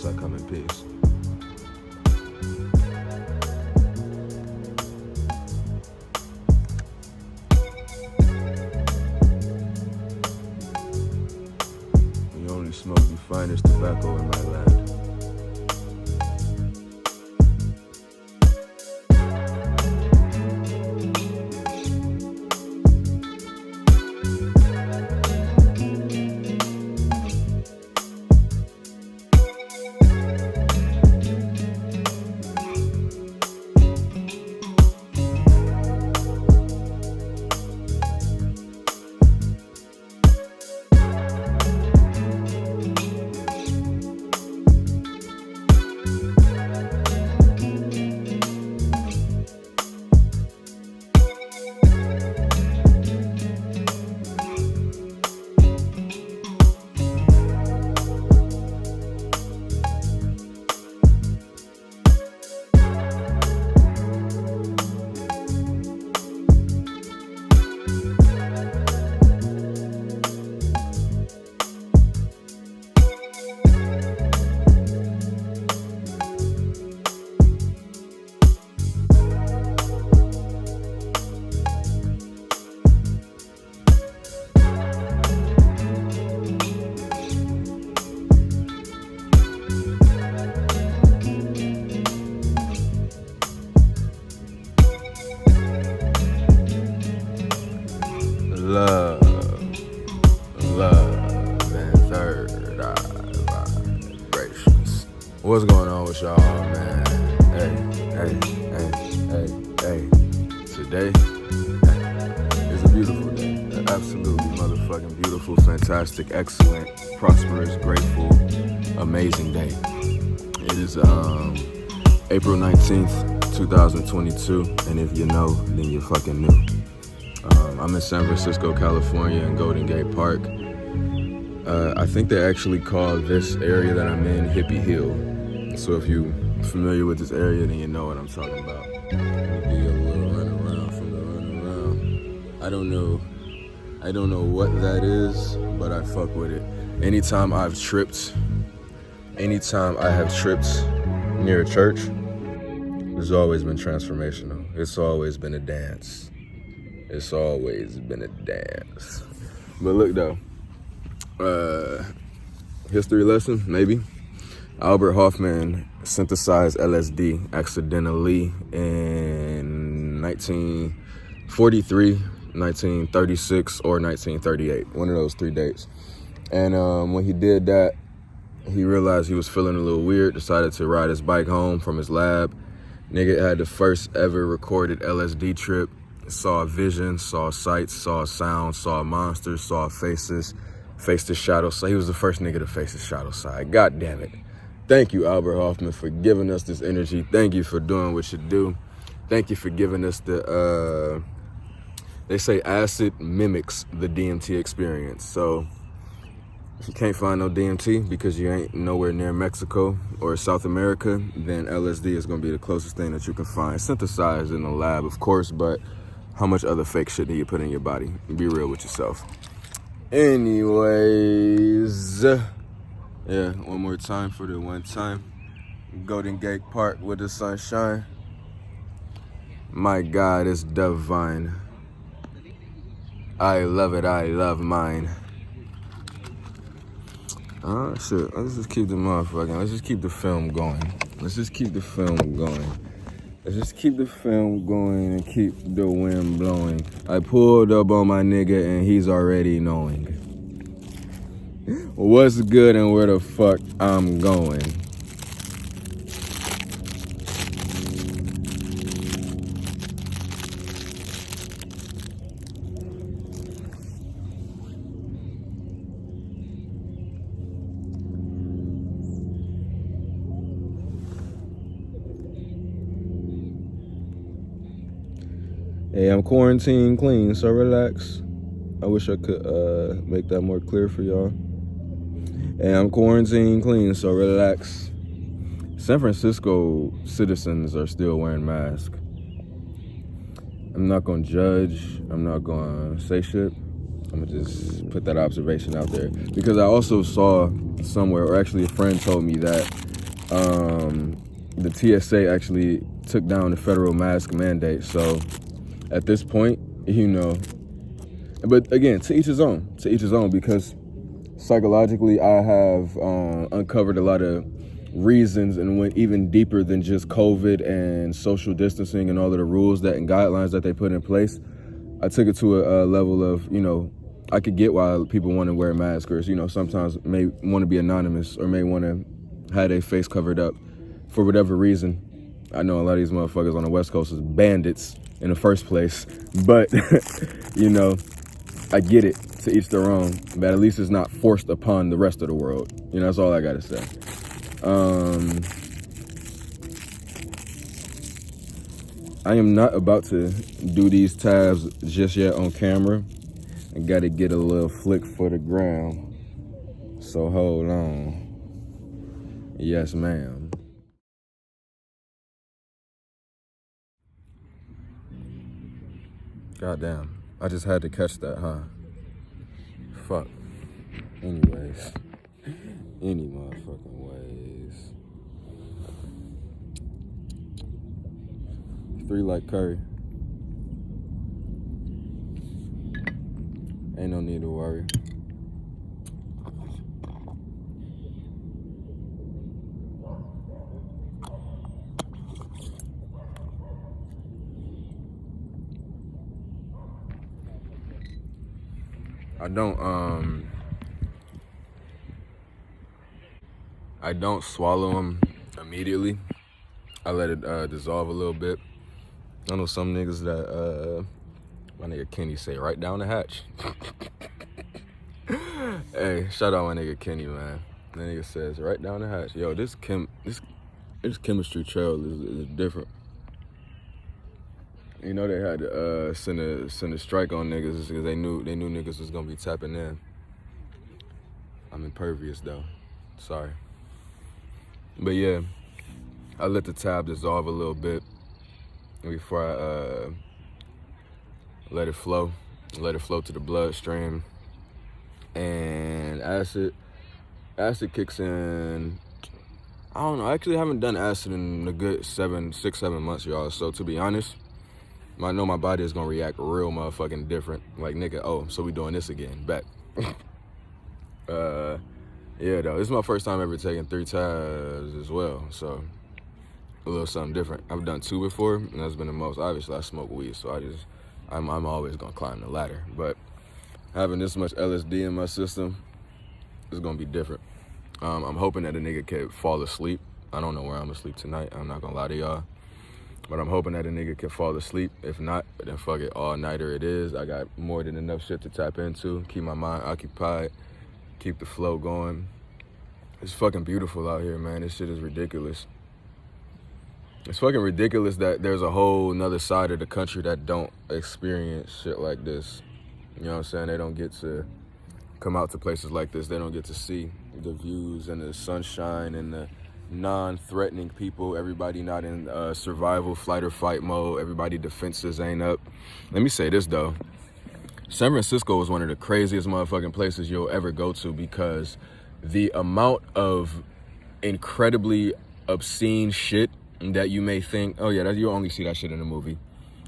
I come in peace. We only smoke the finest tobacco in my land. Love, and third eye vibrations. What's going on with y'all, man? Hey. Today is a beautiful day. An absolutely motherfucking beautiful, fantastic, excellent, prosperous, grateful, amazing day. It is April 19th, 2022, and if you know, then you fucking knew. I'm in San Francisco, California, in Golden Gate Park. I think they actually call this area that I'm in Hippie Hill. So if you're familiar with this area, then you know what I'm talking about. Give you a little run around from the run around. I don't know what that is, but I fuck with it. Anytime I have tripped near a church, it's always been transformational. It's always been a dance. It's always been a dance. But look though, history lesson, maybe. Albert Hoffman synthesized LSD accidentally in 1943, 1936, or 1938. One of those 3 dates. And when he did that, he realized he was feeling a little weird, decided to ride his bike home from his lab. Nigga had the first ever recorded LSD trip. Saw a vision, saw sights, saw sounds, saw monsters, saw faces, faced the shadow side. He was the first nigga to face the shadow side. God damn it. Thank you, Albert Hoffman, for giving us this energy. Thank you for doing what you do. Thank you for giving us the, they say acid mimics the DMT experience. So if you can't find no DMT because you ain't nowhere near Mexico or South America, then LSD is going to be the closest thing that you can find. Synthesized in the lab, of course, but how much other fake shit do you put in your body? Be real with yourself. Anyways, yeah, one more time for the one time. Golden Gate Park with the sunshine. My God, it's divine. I love it, I love mine. Shit, let's just keep the motherfucking, let's just keep the film going. Let's just keep the film going and keep the wind blowing. I pulled up on my nigga and he's already knowing what's good and where the fuck I'm going. Hey, I'm quarantine clean, so relax. I wish I could make that more clear for y'all. Hey, I'm quarantine clean, so relax. San Francisco citizens are still wearing masks. I'm not gonna judge. I'm not gonna say shit. I'm gonna just put that observation out there. Because I also saw somewhere, or actually a friend told me that the TSA actually took down the federal mask mandate. So at this point, but again, to each his own, because psychologically I have uncovered a lot of reasons and went even deeper than just COVID and social distancing and all of the rules and guidelines that they put in place. I took it to a level of, I could get why people want to wear masks, or, sometimes may want to be anonymous or may want to have their face covered up for whatever reason. I know a lot of these motherfuckers on the West Coast is bandits in the first place, but, I get it, to each their own, but at least it's not forced upon the rest of the world. That's all I gotta say. I am not about to do these tabs just yet on camera. I gotta get a little flick for the ground. So hold on. Yes, ma'am. Goddamn. I just had to catch that, huh? Fuck. Anyways. Any motherfucking ways. 3 like Curry. Ain't no need to worry. I don't swallow them immediately. I let it dissolve a little bit. I know some niggas that my nigga Kenny say right down the hatch. Hey, shout out my nigga Kenny, man. That nigga says right down the hatch. Yo, this chemistry trail is different. They had to send a strike on niggas because they knew niggas was gonna be tapping in. I'm impervious though. Sorry. But yeah, I let the tab dissolve a little bit before I let it flow to the bloodstream. And acid kicks in. I don't know. I actually haven't done acid in a good 7 months, y'all. So to be honest, I know my body is gonna react real motherfucking different. Like, nigga, oh, so we doing this again. Bet. Yeah, though, this is my first time ever taking 3 tabs as well, so a little something different. I've done 2 before, and that's been the most. Obviously, I smoke weed, so I'm always gonna climb the ladder. But having this much LSD in my system is gonna be different. I'm hoping that a nigga can fall asleep. I don't know where I'm gonna sleep tonight. I'm not gonna lie to y'all. But I'm hoping that a nigga can fall asleep. If not, then fuck it, all-nighter it is. I got more than enough shit to tap into, keep my mind occupied, keep the flow going. It's fucking beautiful out here, man. This shit is ridiculous. It's fucking ridiculous that there's a whole nother side of the country that don't experience shit like this. You know what I'm saying? They don't get to come out to places like this. They don't get to see the views and the sunshine and the non-threatening people. Everybody not in survival, flight or fight mode. Everybody defenses ain't up. Let me say this, though. San Francisco is one of the craziest motherfucking places you'll ever go to because the amount of incredibly obscene shit that you may think, oh yeah, you'll only see that shit in a movie.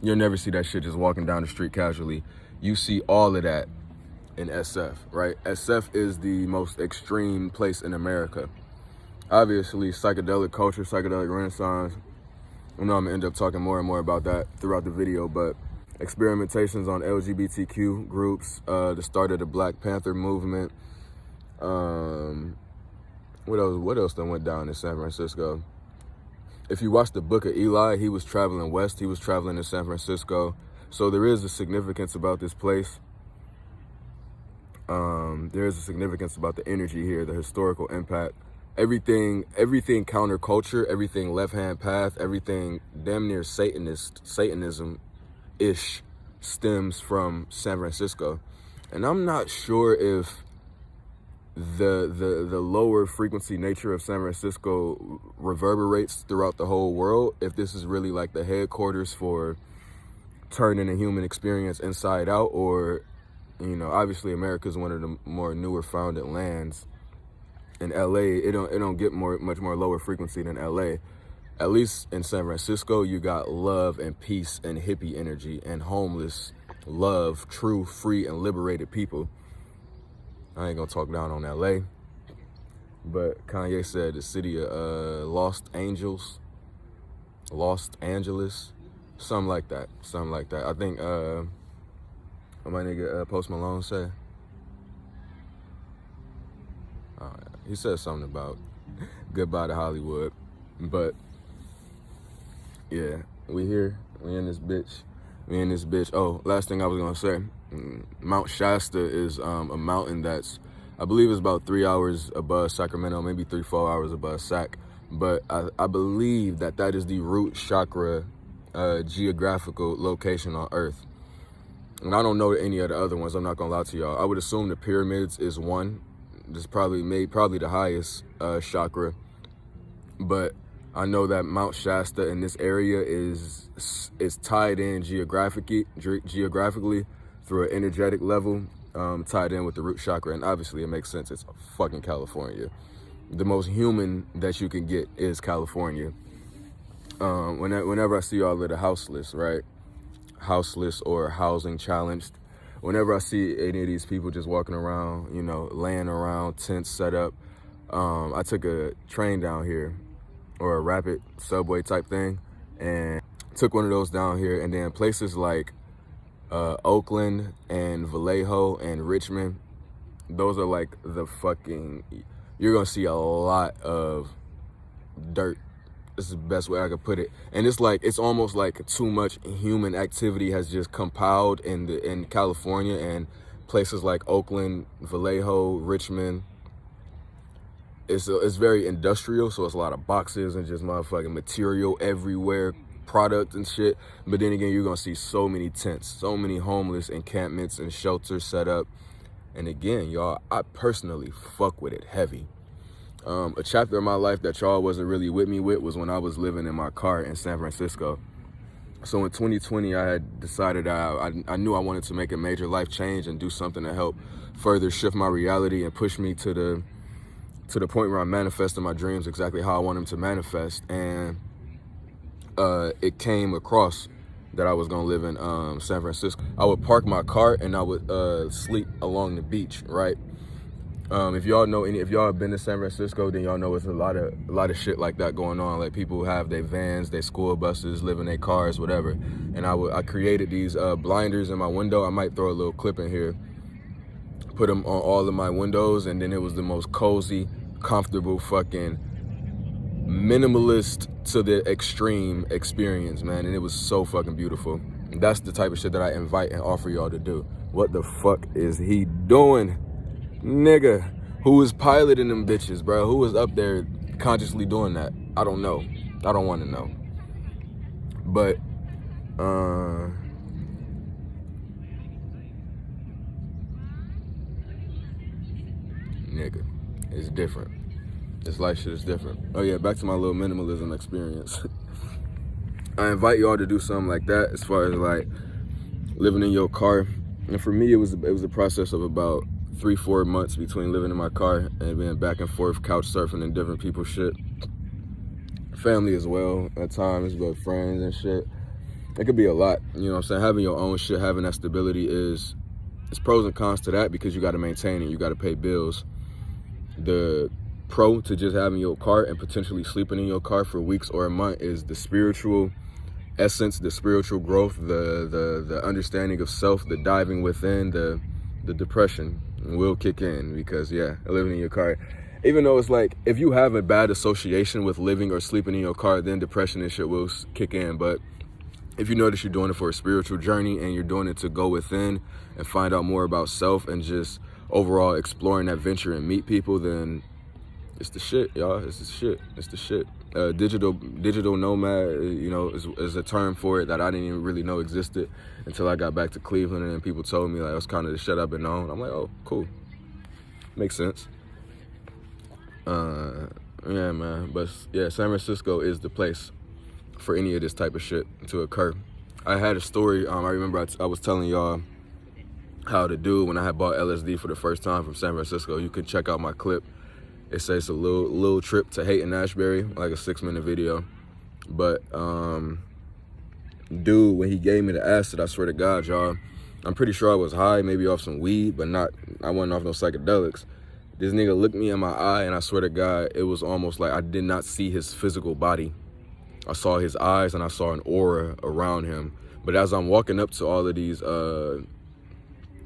You'll never see that shit just walking down the street casually. You see all of that in SF, right? SF is the most extreme place in America. Obviously, psychedelic culture, psychedelic renaissance. I know I'm gonna end up talking more and more about that throughout the video, but experimentations on LGBTQ groups, the start of the Black Panther movement. What else that went down in San Francisco? If you watch the Book of Eli, he was traveling west. He was traveling to San Francisco. So there is a significance about this place. There is a significance about the energy here, the historical impact. Everything counterculture, everything left-hand path, everything damn near Satanism-ish stems from San Francisco. And I'm not sure if the lower frequency nature of San Francisco reverberates throughout the whole world, if this is really like the headquarters for turning a human experience inside out, or, obviously America is one of the more newer founded lands. In LA, it don't get much more lower frequency than LA. At least in San Francisco, you got love and peace and hippie energy and homeless love, true, free, and liberated people. I ain't gonna talk down on LA, but Kanye said the city of Lost Angeles, something like that. I think what my nigga Post Malone say. He said something about goodbye to Hollywood, but yeah, we here, we in this bitch. Oh, last thing I was gonna say, Mount Shasta is a mountain that's, I believe it's about 3 hours above Sacramento, maybe 3-4 hours above Sac, but I believe that is the root chakra geographical location on Earth. And I don't know any of the other ones, I'm not gonna lie to y'all. I would assume the pyramids is one. It's probably the highest chakra, but I know that Mount Shasta in this area is tied in geographically through an energetic level, tied in with the root chakra, and obviously it makes sense. It's fucking California. The most human that you can get is California. Whenever I see all of the houseless, right? Houseless or housing challenged. Whenever I see any of these people just walking around, you know, laying around, tents set up. I took a train down here, or a rapid subway type thing, and took one of those down here. And then places like Oakland and Vallejo and Richmond, those are like the fucking, you're gonna see a lot of dirt. This is the best way I could put it. And it's almost like too much human activity has just compiled in California, and places like Oakland, Vallejo, Richmond. It's very industrial, so it's a lot of boxes and just motherfucking material everywhere, product and shit. But then again, you're gonna see so many tents, so many homeless encampments and shelters set up. And again, y'all, I personally fuck with it heavy. A chapter of my life that y'all wasn't really with me with was when I was living in my car in San Francisco. So in 2020, I had decided I knew I wanted to make a major life change and do something to help further shift my reality and push me to the point where I'm manifesting my dreams exactly how I want them to manifest. And it came across that I was gonna live in San Francisco. I would park my car and I would sleep along the beach, right? If y'all have been to San Francisco, then y'all know it's a lot of shit like that going on. Like people have their vans, their school buses, live in their cars, whatever. And I created these blinders in my window. I might throw a little clip in here, put them on all of my windows, and then it was the most cozy, comfortable, fucking minimalist to the extreme experience, man. And it was so fucking beautiful. That's the type of shit that I invite and offer y'all to do. What the fuck is he doing? Nigga, who is piloting them bitches, bro? Who is up there consciously doing that? I don't know. I don't want to know. But, nigga, it's different. This life shit is different. Oh yeah, back to my little minimalism experience. I invite y'all to do something like that as far as like living in your car. And for me, it was a process of about 3-4 months between living in my car and being back and forth couch surfing and different people's shit. Family as well at times, but friends and shit. It could be a lot, you know what I'm saying? Having your own shit, having that stability it's pros and cons to that, because you got to maintain it, you got to pay bills. The pro to just having your car and potentially sleeping in your car for weeks or a month is the spiritual essence, the spiritual growth, the understanding of self, the diving within, the depression will kick in, because yeah, living in your car, even though it's like, if you have a bad association with living or sleeping in your car, then depression and shit will kick in. But if you notice you're doing it for a spiritual journey and you're doing it to go within and find out more about self and just overall exploring that venture and meet people, then it's the shit, y'all. It's the shit. Digital nomad, you know, is a term for it that I didn't even really know existed until I got back to Cleveland, and then people told me, like, it's kind of the shit I've been on. I'm like, oh, cool. Makes sense. Yeah, man. But yeah, San Francisco is the place for any of this type of shit to occur. I had a story, I remember I was telling y'all how to do when I had bought LSD for the first time from San Francisco. You can check out my clip It says it's a little trip to Haight and Ashbury, like a 6-minute video. But dude, when he gave me the acid, I swear to God, y'all, I'm pretty sure I was high, maybe off some weed, but I wasn't off no psychedelics. This nigga looked me in my eye, and I swear to God, it was almost like I did not see his physical body. I saw his eyes, and I saw an aura around him. But as I'm walking up to all of these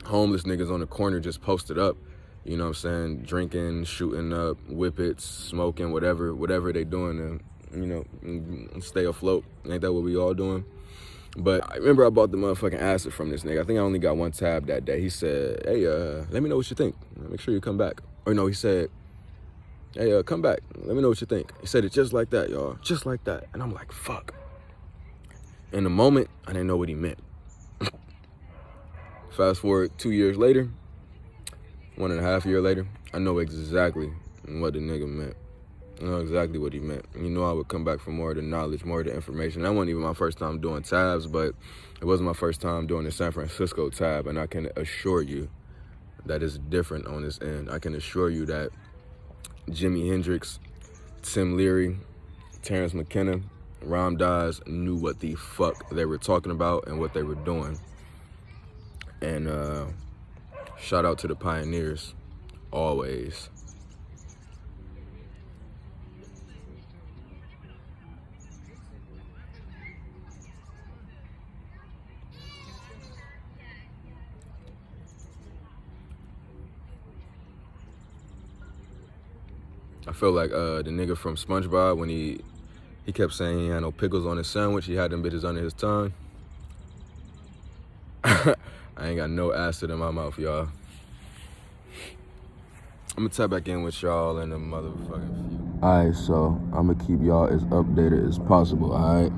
homeless niggas on the corner just posted up, you know what I'm saying, drinking, shooting up, whippets, smoking, whatever they doing to, you know, stay afloat. Ain't that what we all doing? But I remember I bought the motherfucking acid from this nigga. I think I only got one tab that day. He said, hey, let me know what you think. Make sure you come back. Or no, he said, hey, come back. Let me know what you think. He said it just like that, y'all. Just like that. And I'm like, fuck. In the moment, I didn't know what he meant. Fast forward 2 years later, 1.5 years later, I know exactly what the nigga meant. I know exactly what he meant. You know I would come back for more of the knowledge, more of the information. That wasn't even my first time doing tabs, but it wasn't my first time doing the San Francisco tab, and I can assure you that it's different on this end. I can assure you that Jimi Hendrix, Tim Leary, Terrence McKenna, Ram Dass knew what the fuck they were talking about and what they were doing. And shout out to the pioneers, always. I feel like the nigga from SpongeBob when he kept saying he had no pickles on his sandwich. He had them bitches under his tongue. I ain't got no acid in my mouth, y'all. I'm gonna tap back in with y'all in a motherfucking few. All right, so I'm gonna keep y'all as updated as possible. All right.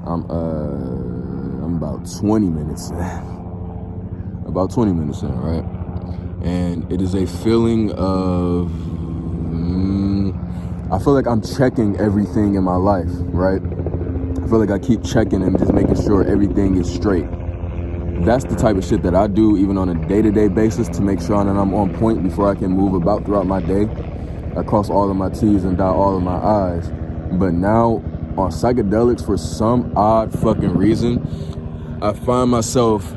I'm about 20 minutes in. About 20 minutes in, right? And it is a feeling of, I feel like I'm checking everything in my life, right? I feel like I keep checking and just making sure everything is straight. That's the type of shit that I do even on a day-to-day basis to make sure that I'm on point before I can move about throughout my day. I cross all of my T's and dot all of my I's. But now on psychedelics, for some odd fucking reason, I find myself,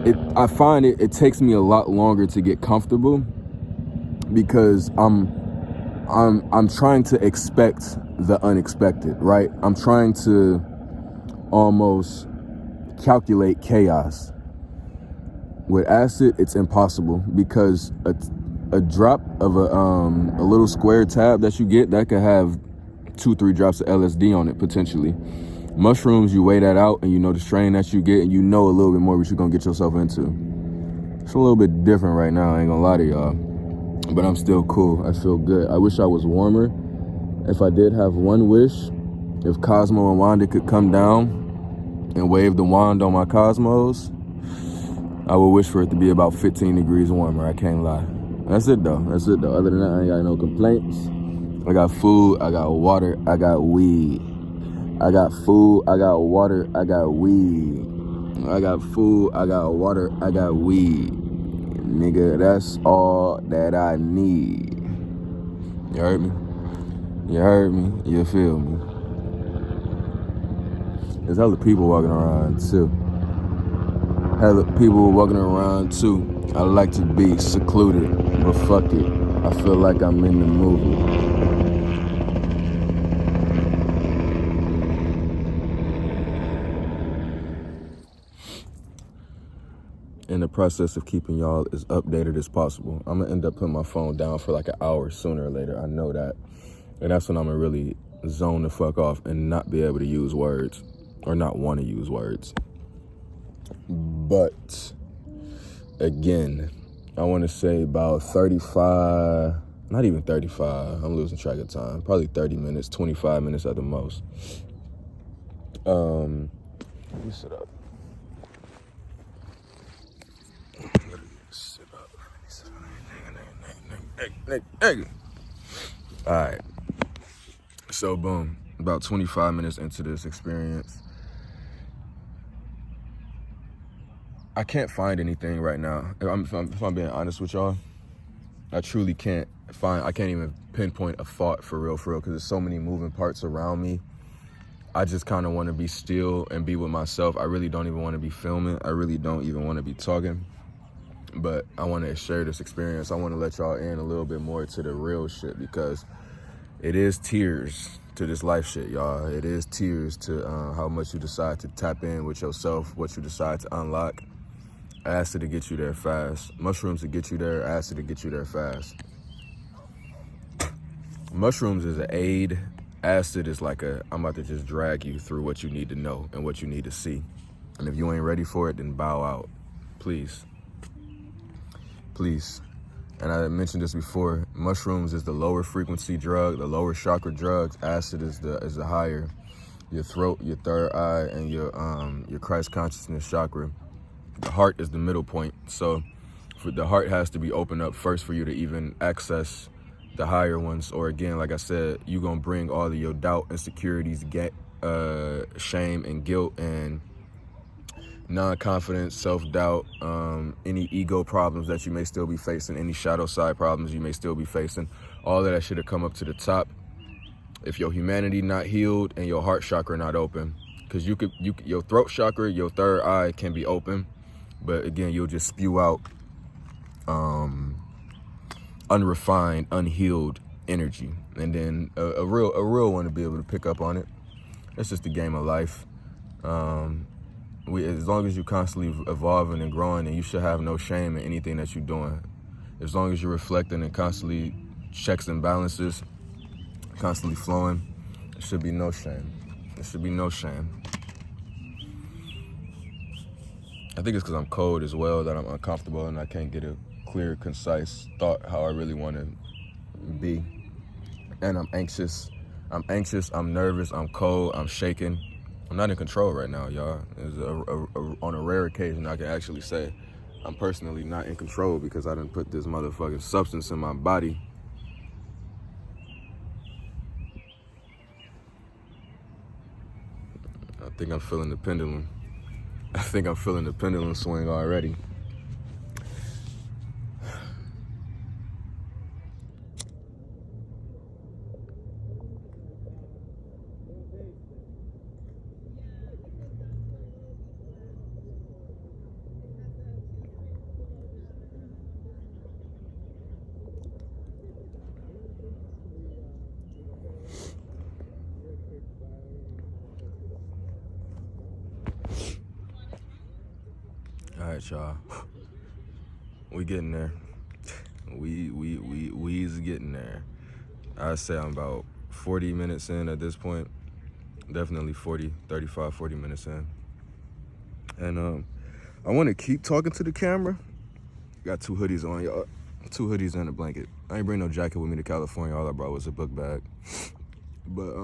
it takes me a lot longer to get comfortable because I'm trying to expect the unexpected, right? I'm trying to almost calculate chaos. With acid, it's impossible because a drop of a little square tab that you get, that could have 2-3 drops of LSD on it, potentially. Mushrooms, you weigh that out and you know the strain that you get and you know a little bit more what you're gonna get yourself into. It's a little bit different right now, I ain't gonna lie to y'all. But I'm still cool, I feel good. I wish I was warmer. If I did have one wish, if Cosmo and Wanda could come down and wave the wand on my Cosmos, I would wish for it to be about 15 degrees warmer, I can't lie. That's it though. Other than that, I ain't got no complaints. I got food, I got water, I got weed. I got food, I got water, I got weed. I got food, I got water, I got weed. Nigga, that's all that I need. You heard me? You heard me? You feel me? There's hella people walking around too. I like to be secluded, but fuck it. I feel like I'm in the movie. In the process of keeping y'all as updated as possible, I'm gonna end up putting my phone down for like an hour sooner or later. I know that. And that's when I'm gonna really zone the fuck off and not be able to use words or not want to use words. But again, I want to say about 35, not even 35, I'm losing track of time, probably 30 minutes, 25 minutes at the most. Let me sit up. All right. So boom, about 25 minutes into this experience, I can't find anything right now. If I'm being honest with y'all, I truly can't I can't even pinpoint a thought for real, because there's so many moving parts around me. I just kind of want to be still and be with myself. I really don't even want to be filming. I really don't even want to be talking. But I want to share this experience. I want to let y'all in a little bit more to the real shit, because it is tears to this life shit, y'all. It is tears to how much you decide to tap in with yourself, what you decide to unlock. Acid to get you there fast. Mushrooms to get you there. Acid to get you there fast. Mushrooms is an aid. Acid is like I'm about to just drag you through what you need to know and what you need to see. And if you ain't ready for it, then bow out. Please. Please. And I mentioned this before. Mushrooms is the lower frequency drug, the lower chakra drugs. Acid is the higher. Your throat, your third eye, and your Christ consciousness chakra. The heart is the middle point. So the heart has to be opened up first for you to even access the higher ones. Or again, like I said, you're going to bring all of your doubt, insecurities, shame and guilt and non-confidence, self-doubt, any ego problems that you may still be facing, any shadow side problems you may still be facing. All of that should have come up to the top if your humanity not healed and your heart chakra not open. Because your throat chakra, your third eye can be open. But again, you'll just spew out unrefined, unhealed energy, and then a real one to be able to pick up on it. It's just a game of life. As long as you're constantly evolving and growing, and you should have no shame in anything that you're doing. As long as you're reflecting and constantly checks and balances, constantly flowing, there should be no shame. There should be no shame. I think it's because I'm cold as well that I'm uncomfortable and I can't get a clear, concise thought how I really want to be. And I'm anxious. I'm nervous. I'm cold. I'm shaking. I'm not in control right now, y'all. On a rare occasion, I can actually say I'm personally not in control because I done put this motherfucking substance in my body. I think I'm feeling the pendulum. I think I'm feeling the pendulum swing already. All right, y'all. We getting there. We's getting there. I'd say I'm about 40 minutes in at this point. Definitely 35, 40 minutes in. And I want to keep talking to the camera. Got 2 hoodies on, y'all. 2 hoodies and a blanket. I ain't bring no jacket with me to California. All I brought was a book bag. But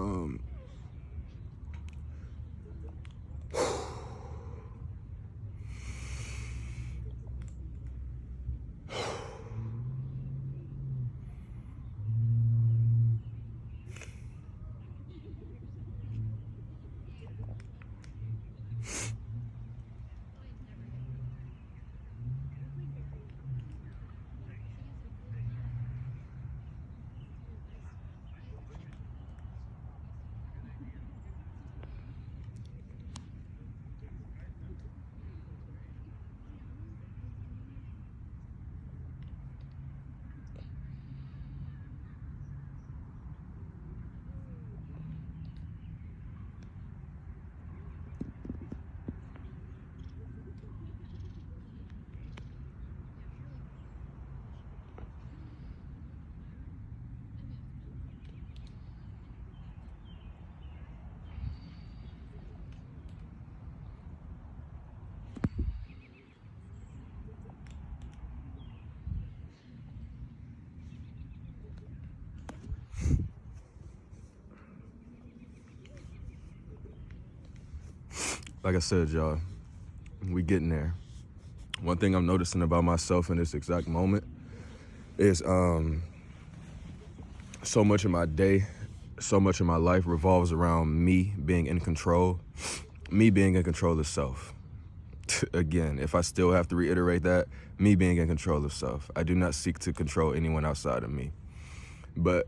like I said, y'all, we getting there. One thing I'm noticing about myself in this exact moment is so much of my day, so much of my life revolves around me being in control, me being in control of self. Again, if I still have to reiterate that, me being in control of self. I do not seek to control anyone outside of me. But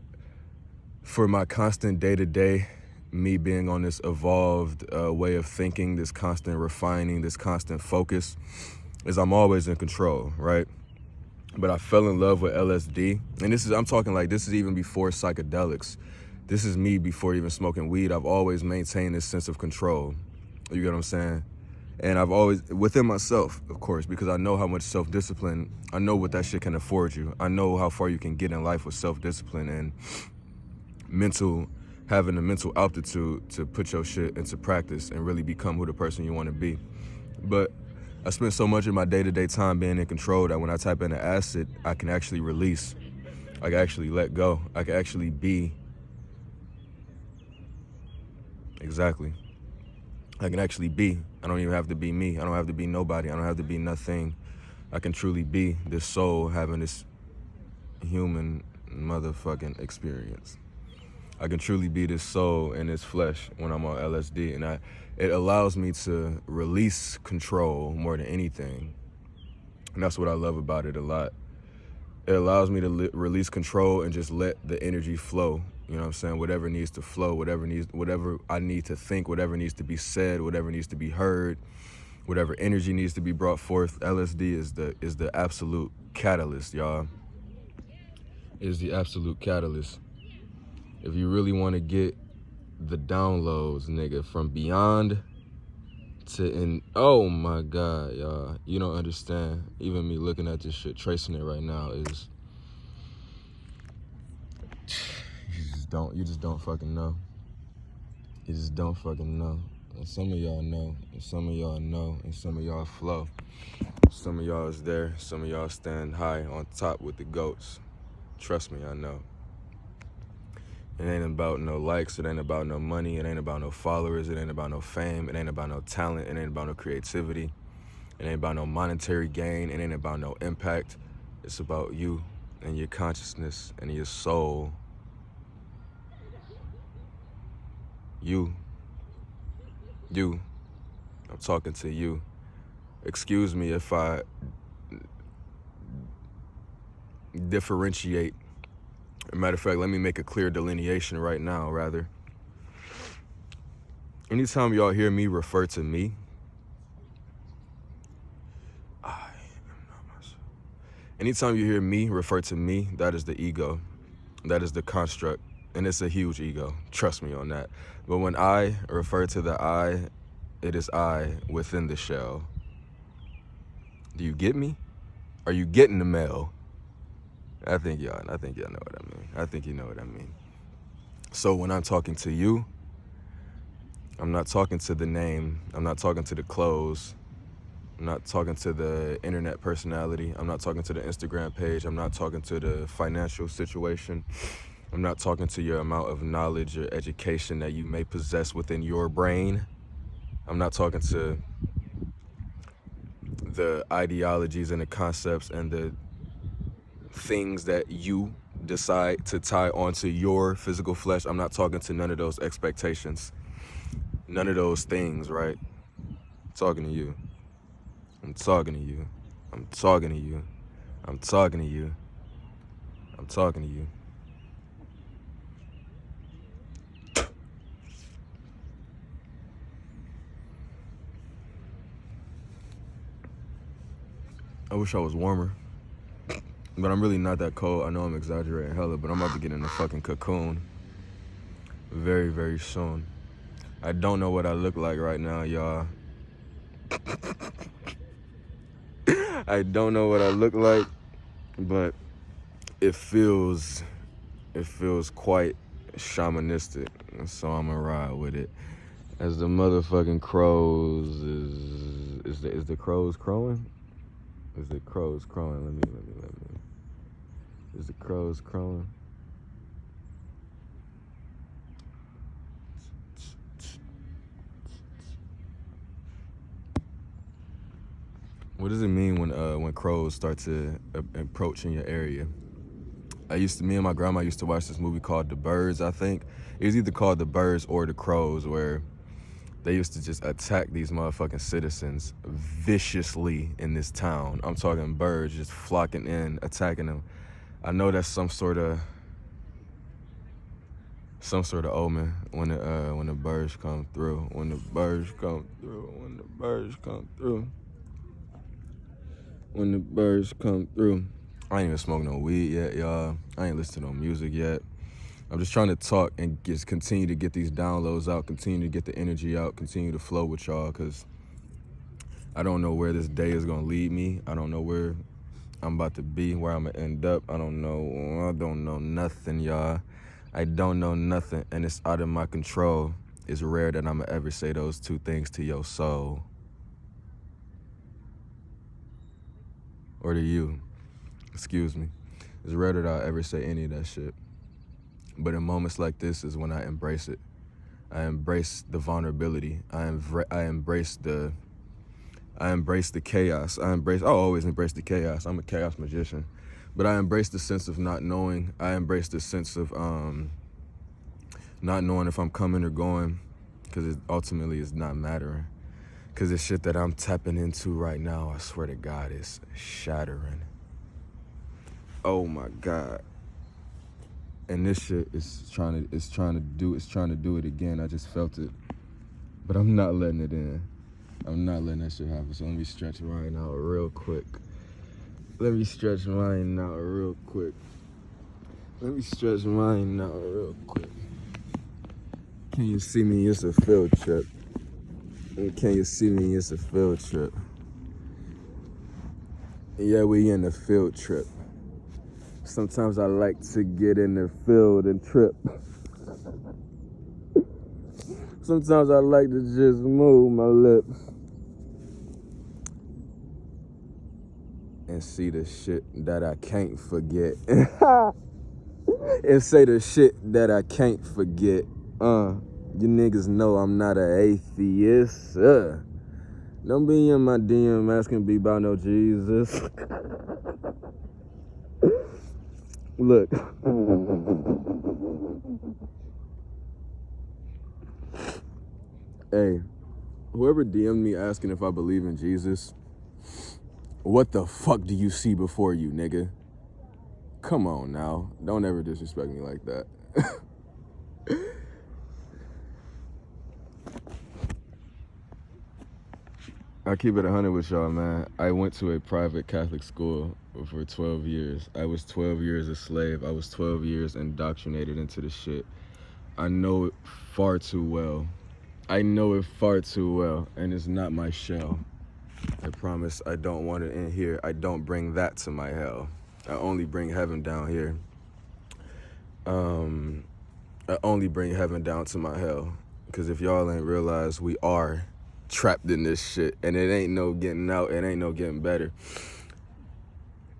for my constant day-to-day, me being on this evolved way of thinking, this constant refining, this constant focus, is I'm always in control, right? But I fell in love with LSD. And I'm talking like this is even before psychedelics. This is me before even smoking weed. I've always maintained this sense of control. You get what I'm saying? And I've always, within myself, of course, because I know how much self-discipline, I know what that shit can afford you. I know how far you can get in life with self-discipline and having the mental altitude to put your shit into practice and really become who the person you want to be. But I spend so much of my day-to-day time being in control that when I type in an acid, I can actually release. I can actually let go. I can actually be. Exactly. I can actually be. I don't even have to be me. I don't have to be nobody. I don't have to be nothing. I can truly be this soul having this human motherfucking experience. I can truly be this soul in this flesh when I'm on LSD, and it allows me to release control more than anything. And that's what I love about it a lot. It allows me to release control and just let the energy flow. You know what I'm saying? Whatever needs to flow, whatever I need to think, whatever needs to be said, whatever needs to be heard, whatever energy needs to be brought forth. LSD is the absolute catalyst, y'all. It is the absolute catalyst. If you really want to get the downloads, nigga, from beyond oh my God, y'all. You don't understand. Even me looking at this shit, tracing it right now is, you just don't fucking know. You just don't fucking know. And some of y'all know, and some of y'all know, and some of y'all flow. Some of y'all is there, some of y'all stand high on top with the goats. Trust me, I know. It ain't about no likes, it ain't about no money, it ain't about no followers, it ain't about no fame, it ain't about no talent, it ain't about no creativity, it ain't about no monetary gain, it ain't about no impact. It's about you and your consciousness and your soul. You. I'm talking to you. Excuse me if I differentiate. Matter of fact, let me make a clear delineation right now, rather. Anytime y'all hear me refer to me, I am not myself. Anytime you hear me refer to me, that is the ego. That is the construct. And it's a huge ego. Trust me on that. But when I refer to the I, it is I within the shell. Do you get me? Are you getting the mail? I think y'all know what I mean. I think you know what I mean. So when I'm talking to you, I'm not talking to the name. I'm not talking to the clothes. I'm not talking to the internet personality. I'm not talking to the Instagram page. I'm not talking to the financial situation. I'm not talking to your amount of knowledge or education that you may possess within your brain. I'm not talking to the ideologies and the concepts and the things that you decide to tie onto your physical flesh. I'm not talking to none of those expectations. None of those things, right? I'm talking to you. I'm talking to you. I'm talking to you. I'm talking to you. I'm talking to you. I wish I was warmer, but I'm really not that cold. I know I'm exaggerating hella, but I'm about to get in a fucking cocoon very, very soon. I don't know what I look like right now, y'all. I don't know what I look like, but it feels quite shamanistic, so I'm gonna ride with it. As the motherfucking crows is the crows crowing? Is the crows crowing? Let me. Is the crows crowing? What does it mean when crows start to approach in your area? Me and my grandma used to watch this movie called The Birds, I think. It was either called The Birds or The Crows, where they used to just attack these motherfucking citizens viciously in this town. I'm talking birds just flocking in, attacking them. I know that's some sort of some sort of omen when the birds come through. When the birds come through. When the birds come through. When the birds come through. I ain't even smoking no weed yet, y'all. I ain't listening to no music yet. I'm just trying to talk and just continue to get these downloads out, continue to get the energy out, continue to flow with y'all, because I don't know where this day is going to lead me. I don't know where I'm about to be, where I'm going to end up. I don't know nothing, y'all. I don't know nothing, and it's out of my control. It's rare that I'm going to ever say those two things to your soul. Or to you. Excuse me. It's rare that I'll ever say any of that shit. But in moments like this is when I embrace it. I embrace the vulnerability. I embrace the chaos. I'll always embrace the chaos. I'm a chaos magician. But I embrace the sense of not knowing. I embrace the sense of not knowing if I'm coming or going, because it ultimately is not mattering. Because the shit that I'm tapping into right now, I swear to God, is shattering. Oh my God. And this shit is trying to do it again. I just felt it. But I'm not letting it in. I'm not letting that shit happen. So let me stretch mine out real quick. Can you see me? It's a field trip. Yeah, we in a field trip. Sometimes I like to get in the field and trip. Sometimes I like to just move my lips and see the shit that I can't forget. And say the shit that I can't forget. You niggas know I'm not an atheist. Don't be in my DM asking me about no Jesus. Look. Hey, whoever DM'd me asking if I believe in Jesus, what the fuck do you see before you, nigga? Come on now. Don't ever disrespect me like that. I keep it 100 with y'all, man. I went to a private Catholic school for 12 years. I was 12 years a slave. I was 12 years indoctrinated into the shit. I know it far too well. And it's not my shell. I promise I don't want it in here. I don't bring that to my hell. I only bring heaven down here. I only bring heaven down to my hell. Because if y'all ain't realized, we are trapped in this shit. And it ain't no getting out. It ain't no getting better.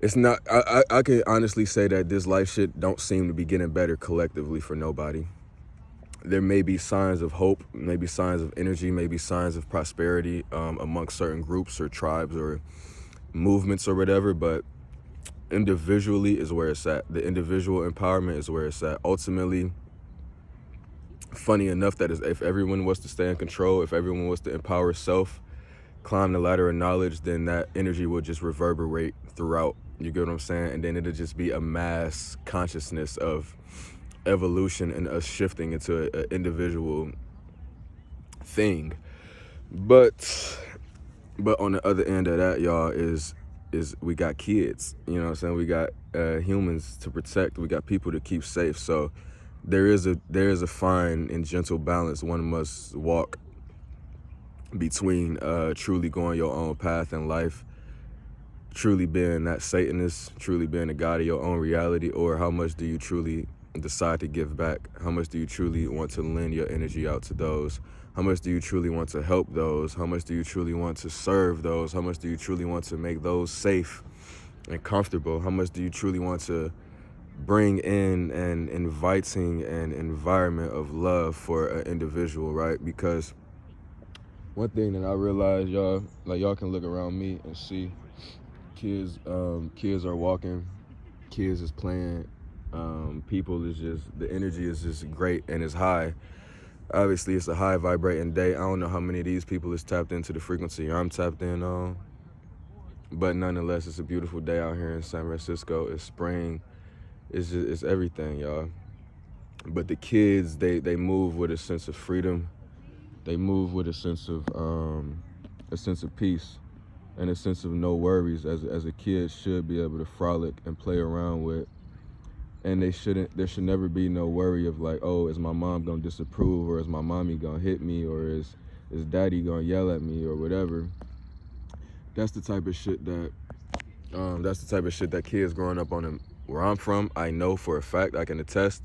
It's not, I can honestly say that this life shit don't seem to be getting better collectively for nobody. There may be signs of hope, maybe signs of energy, maybe signs of prosperity amongst certain groups or tribes or movements or whatever, but individually is where it's at. The individual empowerment is where it's at. Ultimately, funny enough, that is, if everyone was to stay in control, if everyone was to empower self, climb the ladder of knowledge, then that energy would just reverberate throughout. You get what I'm saying? And then it'll just be a mass consciousness of evolution and us shifting into an individual thing. But on the other end of that, y'all, is we got kids. You know what I'm saying? We got humans to protect. We got people to keep safe. So there is a fine and gentle balance one must walk between truly going your own path in life, truly being that Satanist, truly being the God of your own reality, or how much do you truly decide to give back? How much do you truly want to lend your energy out to those? How much do you truly want to help those? How much do you truly want to serve those? How much do you truly want to make those safe and comfortable? How much do you truly want to bring in an inviting and environment of love for an individual, right? Because one thing that I realized, y'all, like y'all can look around me and see kids are walking, kids is playing, people is just, the energy is just great and it's high. Obviously, it's a high vibrating day. I don't know how many of these people is tapped into the frequency I'm tapped in on. But nonetheless, it's a beautiful day out here in San Francisco. It's spring. It's everything, y'all. But the kids, they move with a sense of freedom. They move with a sense of peace and a sense of no worries, as a kid should be able to frolic and play around with. And there should never be no worry of like, oh, is my mom gonna disapprove, or is my mommy gonna hit me, or is daddy gonna yell at me, or whatever. That's the type of shit that kids growing up on where I'm from, I know for a fact, I can attest.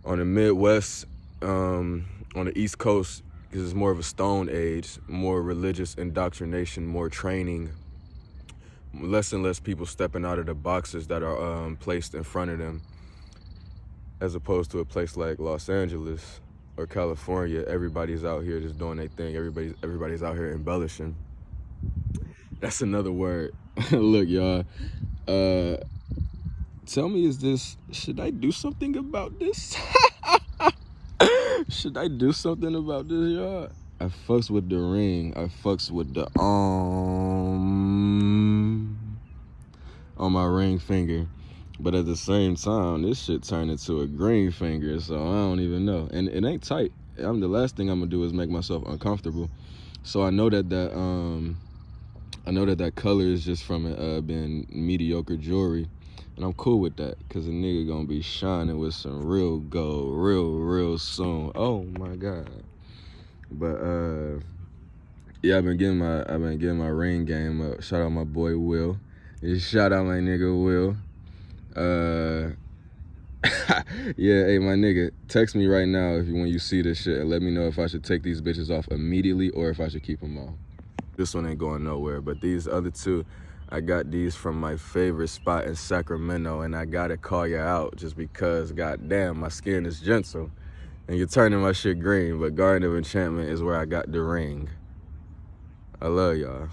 On the Midwest, on the East Coast, because it's more of a stone age, more religious indoctrination, more training, less and less people stepping out of the boxes that are placed in front of them, as opposed to a place like Los Angeles or California. Everybody's out here just doing their thing. Everybody's out here embellishing. That's another word. Look, y'all. Tell me, should I do something about this? Should I do something about this, y'all? I fucks with the ring. I fucks with the on my ring finger. But at the same time, this shit turned into a green finger, so I don't even know. And it ain't tight. The last thing I'm gonna do is make myself uncomfortable. So I know that color is just from it being mediocre jewelry. And I'm cool with that, because a nigga gonna be shining with some real gold real soon. Oh my God. But yeah, I've been getting my ring game up. Shout out my boy Will. Shout out my nigga Will. Yeah, hey my nigga, text me right now when you see this shit and let me know if I should take these bitches off immediately or if I should keep them on. This one ain't going nowhere, but these other two, I got these from my favorite spot in Sacramento, and I gotta call you out just because, goddamn, my skin is gentle, and you're turning my shit green. But Garden of Enchantment is where I got the ring. I love y'all.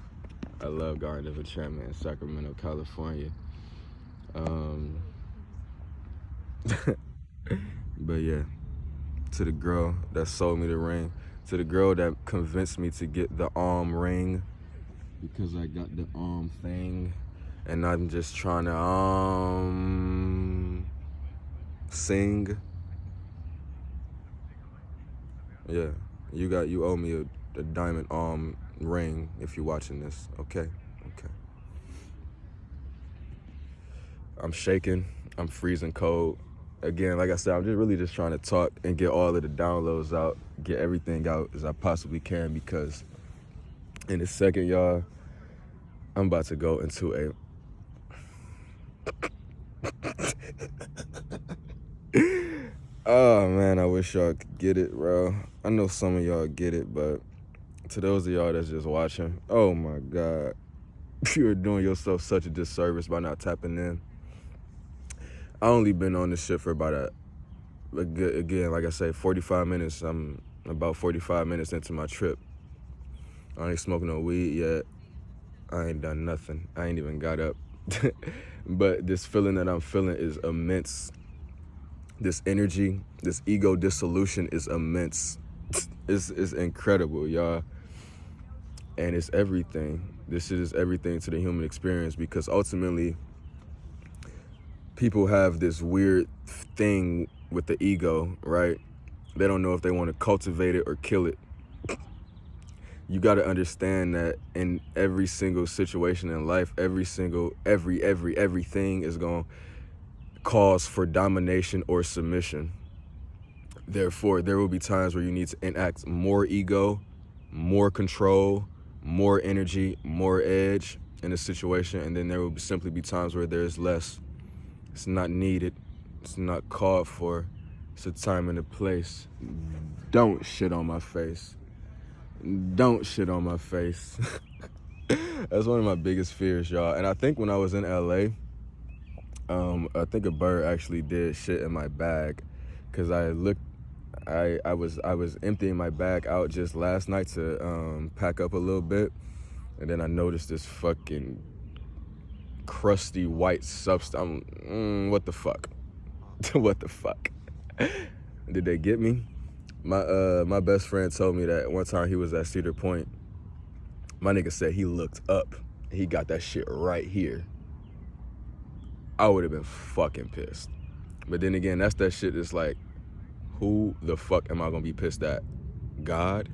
I love Garden of Enchantment in Sacramento, California. But yeah, to the girl that sold me the ring, to the girl that convinced me to get the arm ring, because I got the arm thing, and I'm just trying to sing. Yeah, you owe me a diamond arm ring if you're watching this. Okay. I'm shaking. I'm freezing cold. Again, like I said, I'm just trying to talk and get all of the downloads out, get everything out as I possibly can, because in a second, y'all, I'm about to go into a oh man, I wish y'all could get it, bro. I know some of y'all get it, but to those of y'all that's just watching, oh my God, you're doing yourself such a disservice by not tapping in. I only been on this shit for about a good, again, like I say, 45 minutes. I'm about 45 minutes into my trip. I ain't smoking no weed yet. I ain't done nothing. I ain't even got up. But this feeling that I'm feeling is immense. This energy, this ego dissolution is immense. It's incredible, y'all. And it's everything. This shit is everything to the human experience, because ultimately, people have this weird thing with the ego, right? They don't know if they want to cultivate it or kill it. You got to understand that in every single situation in life, everything is going to cause for domination or submission. Therefore, there will be times where you need to enact more ego, more control, more energy, more edge in a situation, and then there will simply be times where there's less. It's not needed. It's not called for. It's a time and a place. Don't shit on my face. Don't shit on my face. That's one of my biggest fears, y'all. And I think when I was in LA, I think a bird actually did shit in my bag, because I was emptying my bag out just last night to pack up a little bit, and then I noticed this fucking crusty white substance. What the fuck? What the fuck? Did they get me? My best friend told me that one time he was at Cedar Point. My nigga said he looked up. He got that shit right here. I would have been fucking pissed. But then again, that's that shit that's like, Who the fuck am I gonna be pissed at? God?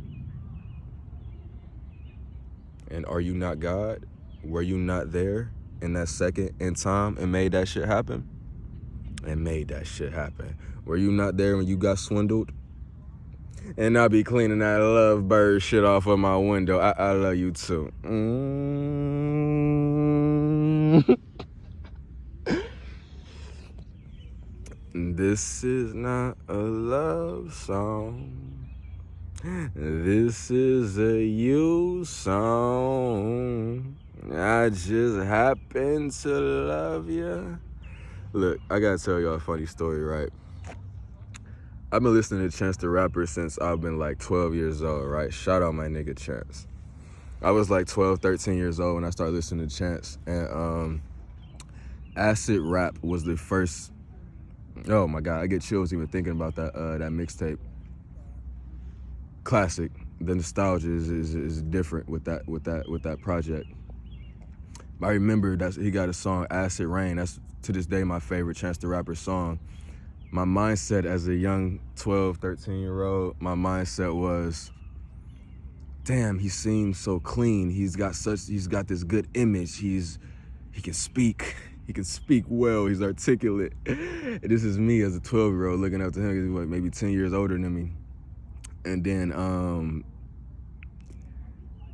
And are you not God? Were you not there in that second in time and made that shit happen? And made that shit happen. Were you not there when you got swindled? And I be cleaning that lovebird shit off of my window. I love you too. This is not a love song. This is a you song. I just happen to love you. Look, I gotta tell y'all a funny story, right? I've been listening to Chance the Rapper since I've been like 12 years old, right? Shout out my nigga Chance. I was like 12, 13 years old when I started listening to Chance. And acid rap was the first. Oh my God, I get chills even thinking about that mixtape. Classic. The nostalgia is different with that project. I remember that he got a song, Acid Rain. That's to this day my favorite Chance the Rapper song. My mindset as a young 12, 13-year-old, my mindset was, damn, he seems so clean. He's got this good image. He can speak. He can speak well. He's articulate. And this is me as a 12-year-old looking up to him. He's like maybe 10 years older than me. And then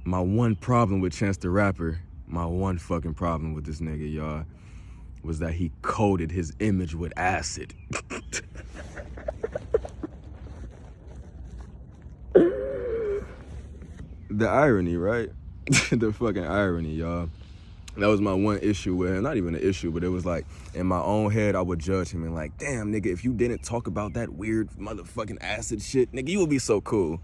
my one problem with Chance the Rapper, my one fucking problem with this nigga, y'all, was that he coated his image with acid. The irony, right? The fucking irony, y'all. That was my one issue with him. Not even an issue, but it was like, in my own head, I would judge him and like, damn, nigga, if you didn't talk about that weird motherfucking acid shit, nigga, you would be so cool.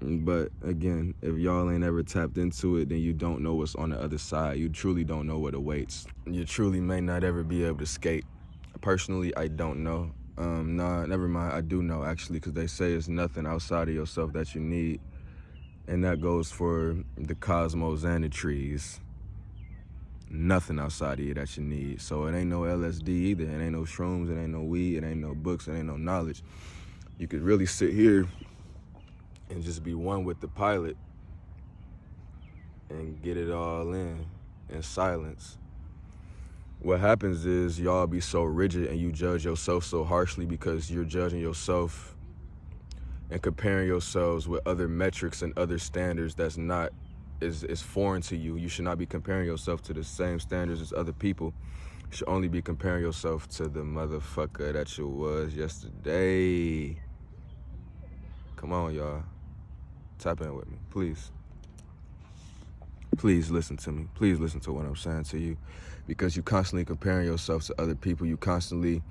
But again, if y'all ain't ever tapped into it, then you don't know what's on the other side. You truly don't know what awaits. You truly may not ever be able to skate. Personally, I don't know. Nah, never mind. I do know, actually, because they say it's nothing outside of yourself that you need. And that goes for the cosmos and the trees. Nothing outside of you that you need. So it ain't no LSD either. It ain't no shrooms. It ain't no weed. It ain't no books. It ain't no knowledge. You could really sit here and just be one with the pilot and get it all in silence. What happens is y'all be so rigid and you judge yourself so harshly because you're judging yourself and comparing yourselves with other metrics and other standards that's not is foreign to you. You should not be comparing yourself to the same standards as other people. You should only be comparing yourself to the motherfucker that you was yesterday. Come on, y'all. Tap in with me, please. Please listen to me. Please listen to what I'm saying to you, because you constantly comparing yourself to other people. You constantly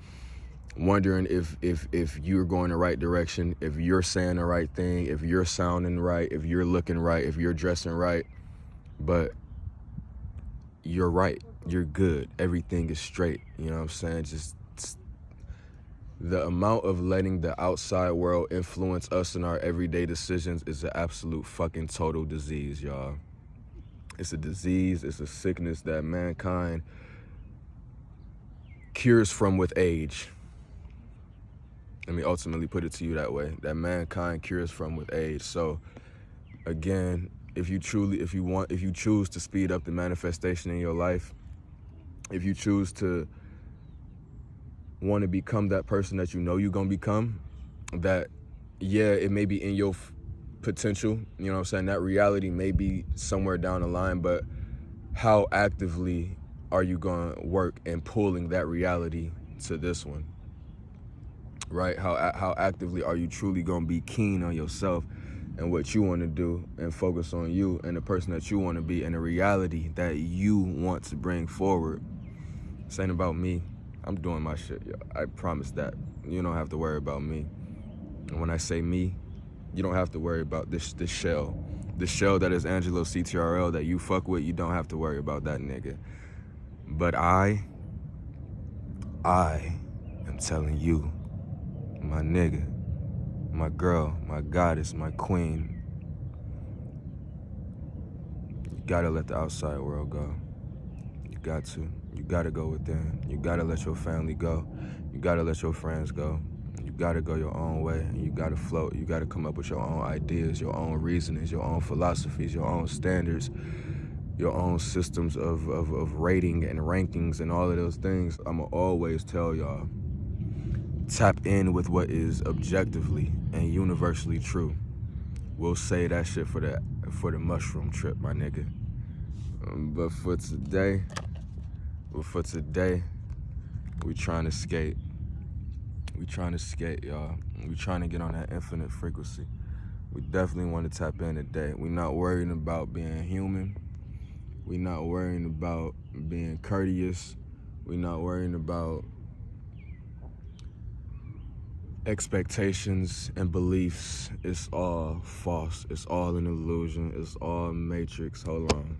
wondering if you're going the right direction, if you're saying the right thing, if you're sounding right, if you're looking right, if you're dressing right. But you're right. You're good. Everything is straight. You know what I'm saying? Just the amount of letting the outside world influence us in our everyday decisions is an absolute fucking total disease, y'all. It's a disease, it's a sickness that mankind cures from with age. Let me ultimately put it to you that way, that mankind cures from with age. So again, if you choose to speed up the manifestation in your life, if you choose to want to become that person that you know you're going to become, that, yeah, it may be in your potential, you know what I'm saying? That reality may be somewhere down the line, but how actively are you going to work in pulling that reality to this one, right? How actively are you truly going to be keen on yourself and what you want to do and focus on you and the person that you want to be and the reality that you want to bring forward? This ain't about me. I'm doing my shit, yo. I promise that. You don't have to worry about me. And when I say me, you don't have to worry about this shell. The shell that is Angelo CTRL that you fuck with, you don't have to worry about that nigga. But I am telling you, my nigga, my girl, my goddess, my queen, you gotta let the outside world go. You got to. You gotta go within. You gotta let your family go. You gotta let your friends go. You gotta go your own way, and you gotta float. You gotta come up with your own ideas, your own reasonings, your own philosophies, your own standards, your own systems of rating and rankings and all of those things. I'ma always tell y'all, tap in with what is objectively and universally true. We'll say that shit for the mushroom trip, my nigga. But for today, we trying to skate. We trying to skate, y'all. We trying to get on that infinite frequency. We definitely want to tap in today. We not worrying about being human. We not worrying about being courteous. We not worrying about expectations and beliefs. It's all false. It's all an illusion. It's all matrix. Hold on.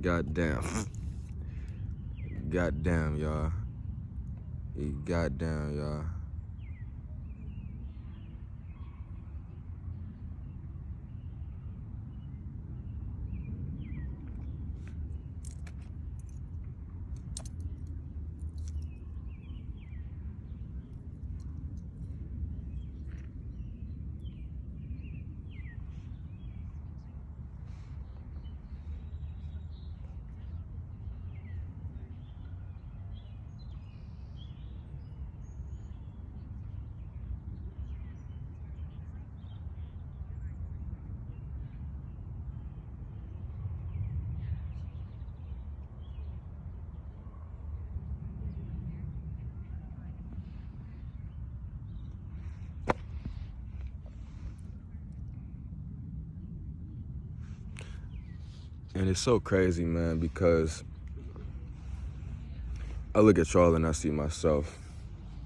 Goddamn. Goddamn, y'all. Goddamn, y'all. And it's so crazy, man, because I look at y'all and I see myself.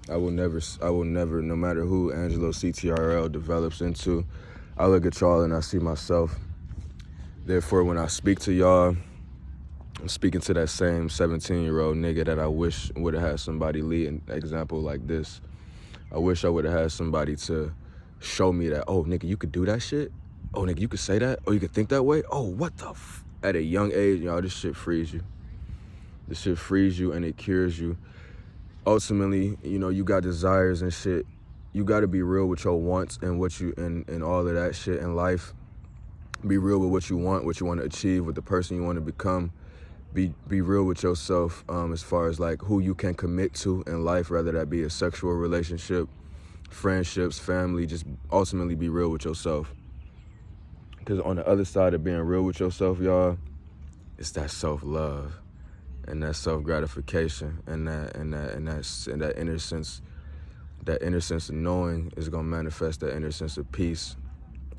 I will never, no matter who Angelo CTRL develops into, I look at y'all and I see myself. Therefore, when I speak to y'all, I'm speaking to that same 17-year-old nigga that I wish would have had somebody lead an example like this. I wish I would have had somebody to show me that, oh, nigga, you could do that shit? Oh, nigga, you could say that? Oh, you could think that way? Oh, what the At a young age, y'all, this shit frees you. This shit frees you and it cures you. Ultimately, you know, you got desires and shit. You got to be real with your wants and what you and all of that shit in life. Be real with what you want to achieve, with the person you want to become. Be real with yourself as far as like who you can commit to in life, whether that be a sexual relationship, friendships, family. Just ultimately be real with yourself. Because on the other side of being real with yourself, y'all, it's that self-love and that self-gratification and that inner sense. That inner sense of knowing is gonna manifest that inner sense of peace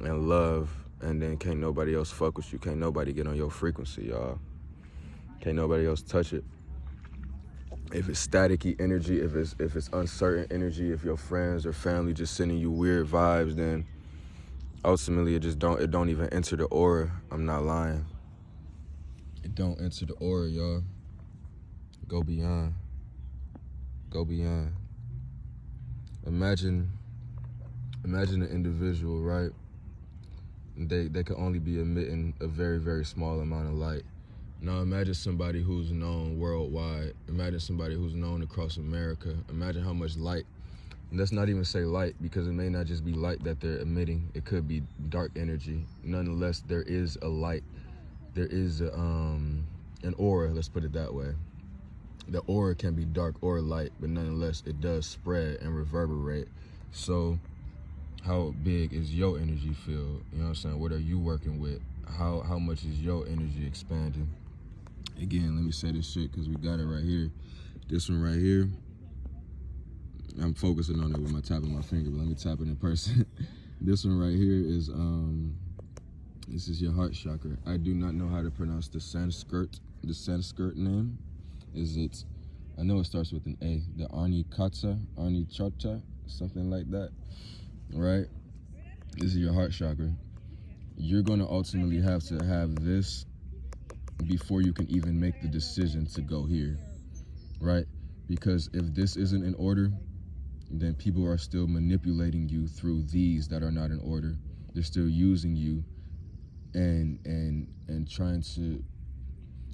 and love, and then can't nobody else fuck with you. Can't nobody get on your frequency, y'all. Can't nobody else touch it. If it's staticky energy, if it's uncertain energy, if your friends or family just sending you weird vibes, then ultimately it don't even enter the aura. I'm not lying. It don't enter the aura, y'all. Go beyond. Go beyond. Imagine an individual, right? They can only be emitting a very, very small amount of light. Now imagine somebody who's known worldwide. Imagine somebody who's known across America. Imagine how much light. And let's not even say light, because it may not just be light that they're emitting. It could be dark energy. Nonetheless, there is a light. There is an aura, let's put it that way. The aura can be dark or light, but nonetheless, it does spread and reverberate. So how big is your energy field? You know what I'm saying? What are you working with? How much is your energy expanding? Again, let me say this shit because we got it right here. This one right here, I'm focusing on it with my tapping my finger, but let me tap it in person. This one right here is this is your heart chakra. I do not know how to pronounce the Sanskrit name. I know it starts with an A, the Arnichata, something like that, right? This is your heart chakra. You're gonna ultimately have to have this before you can even make the decision to go here, right? Because if this isn't in order, then people are still manipulating you through these that are not in order. They're still using you and trying to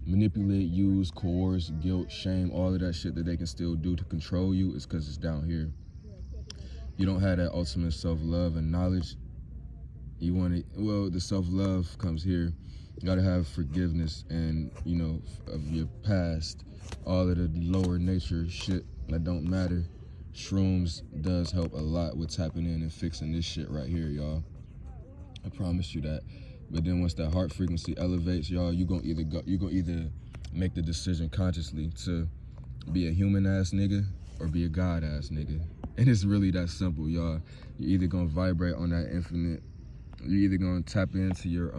manipulate, use, coerce, guilt, shame, all of that shit that they can still do to control you is because it's down here. You don't have that ultimate self-love and knowledge. You want it, well, the self-love comes here. You gotta have forgiveness and, you know, of your past, all of the lower nature shit that don't matter. Shrooms does help a lot with tapping in and fixing this shit right here, y'all. I promise you that. But then once that heart frequency elevates, y'all, you gonna either make the decision consciously to be a human ass nigga or be a god ass nigga. And it's really that simple, y'all. You're either gonna vibrate on that infinite, you're either gonna tap into your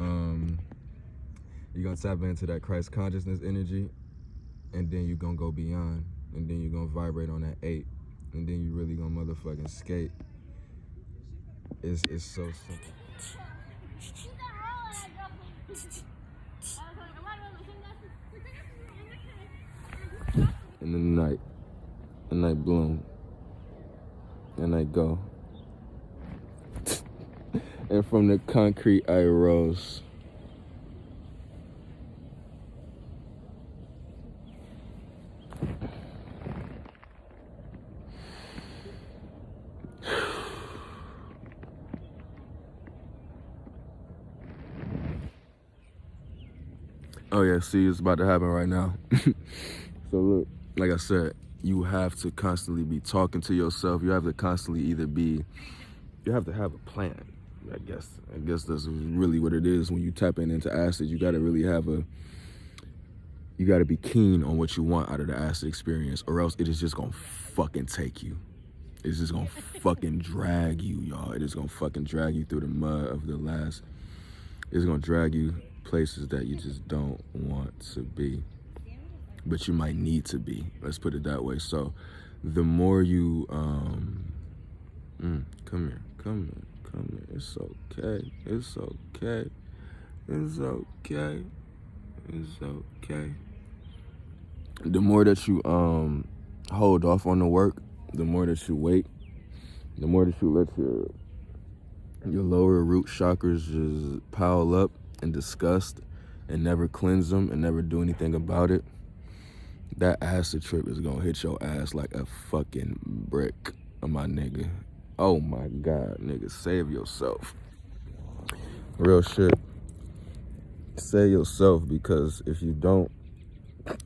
you're gonna tap into that Christ consciousness energy, and then you're gonna go beyond, and then you're gonna vibrate on that 8, and then you really gonna motherfucking skate. It's so simple. In the night bloom, and I go. And from the concrete I rose. Oh yeah, see, it's about to happen right now. So look, like I said, you have to constantly be talking to yourself. You have to constantly you have to have a plan. I guess that's really what it is. When you tap into acid, you gotta really you gotta be keen on what you want out of the acid experience, or else it is just gonna fucking take you. It's just gonna fucking drag you, y'all. It is gonna fucking drag you through the mud of the last. It's gonna drag you places that you just don't want to be, but you might need to be. Let's put it that way. So the more you, come here. It's okay. The more that you hold off on the work, the more that you wait, the more that you let your lower root chakras just pile up and disgust and never cleanse them and never do anything about it, that acid trip is gonna hit your ass like a fucking brick, my nigga. Oh my God, nigga, save yourself. Real shit. Save yourself, because if you don't,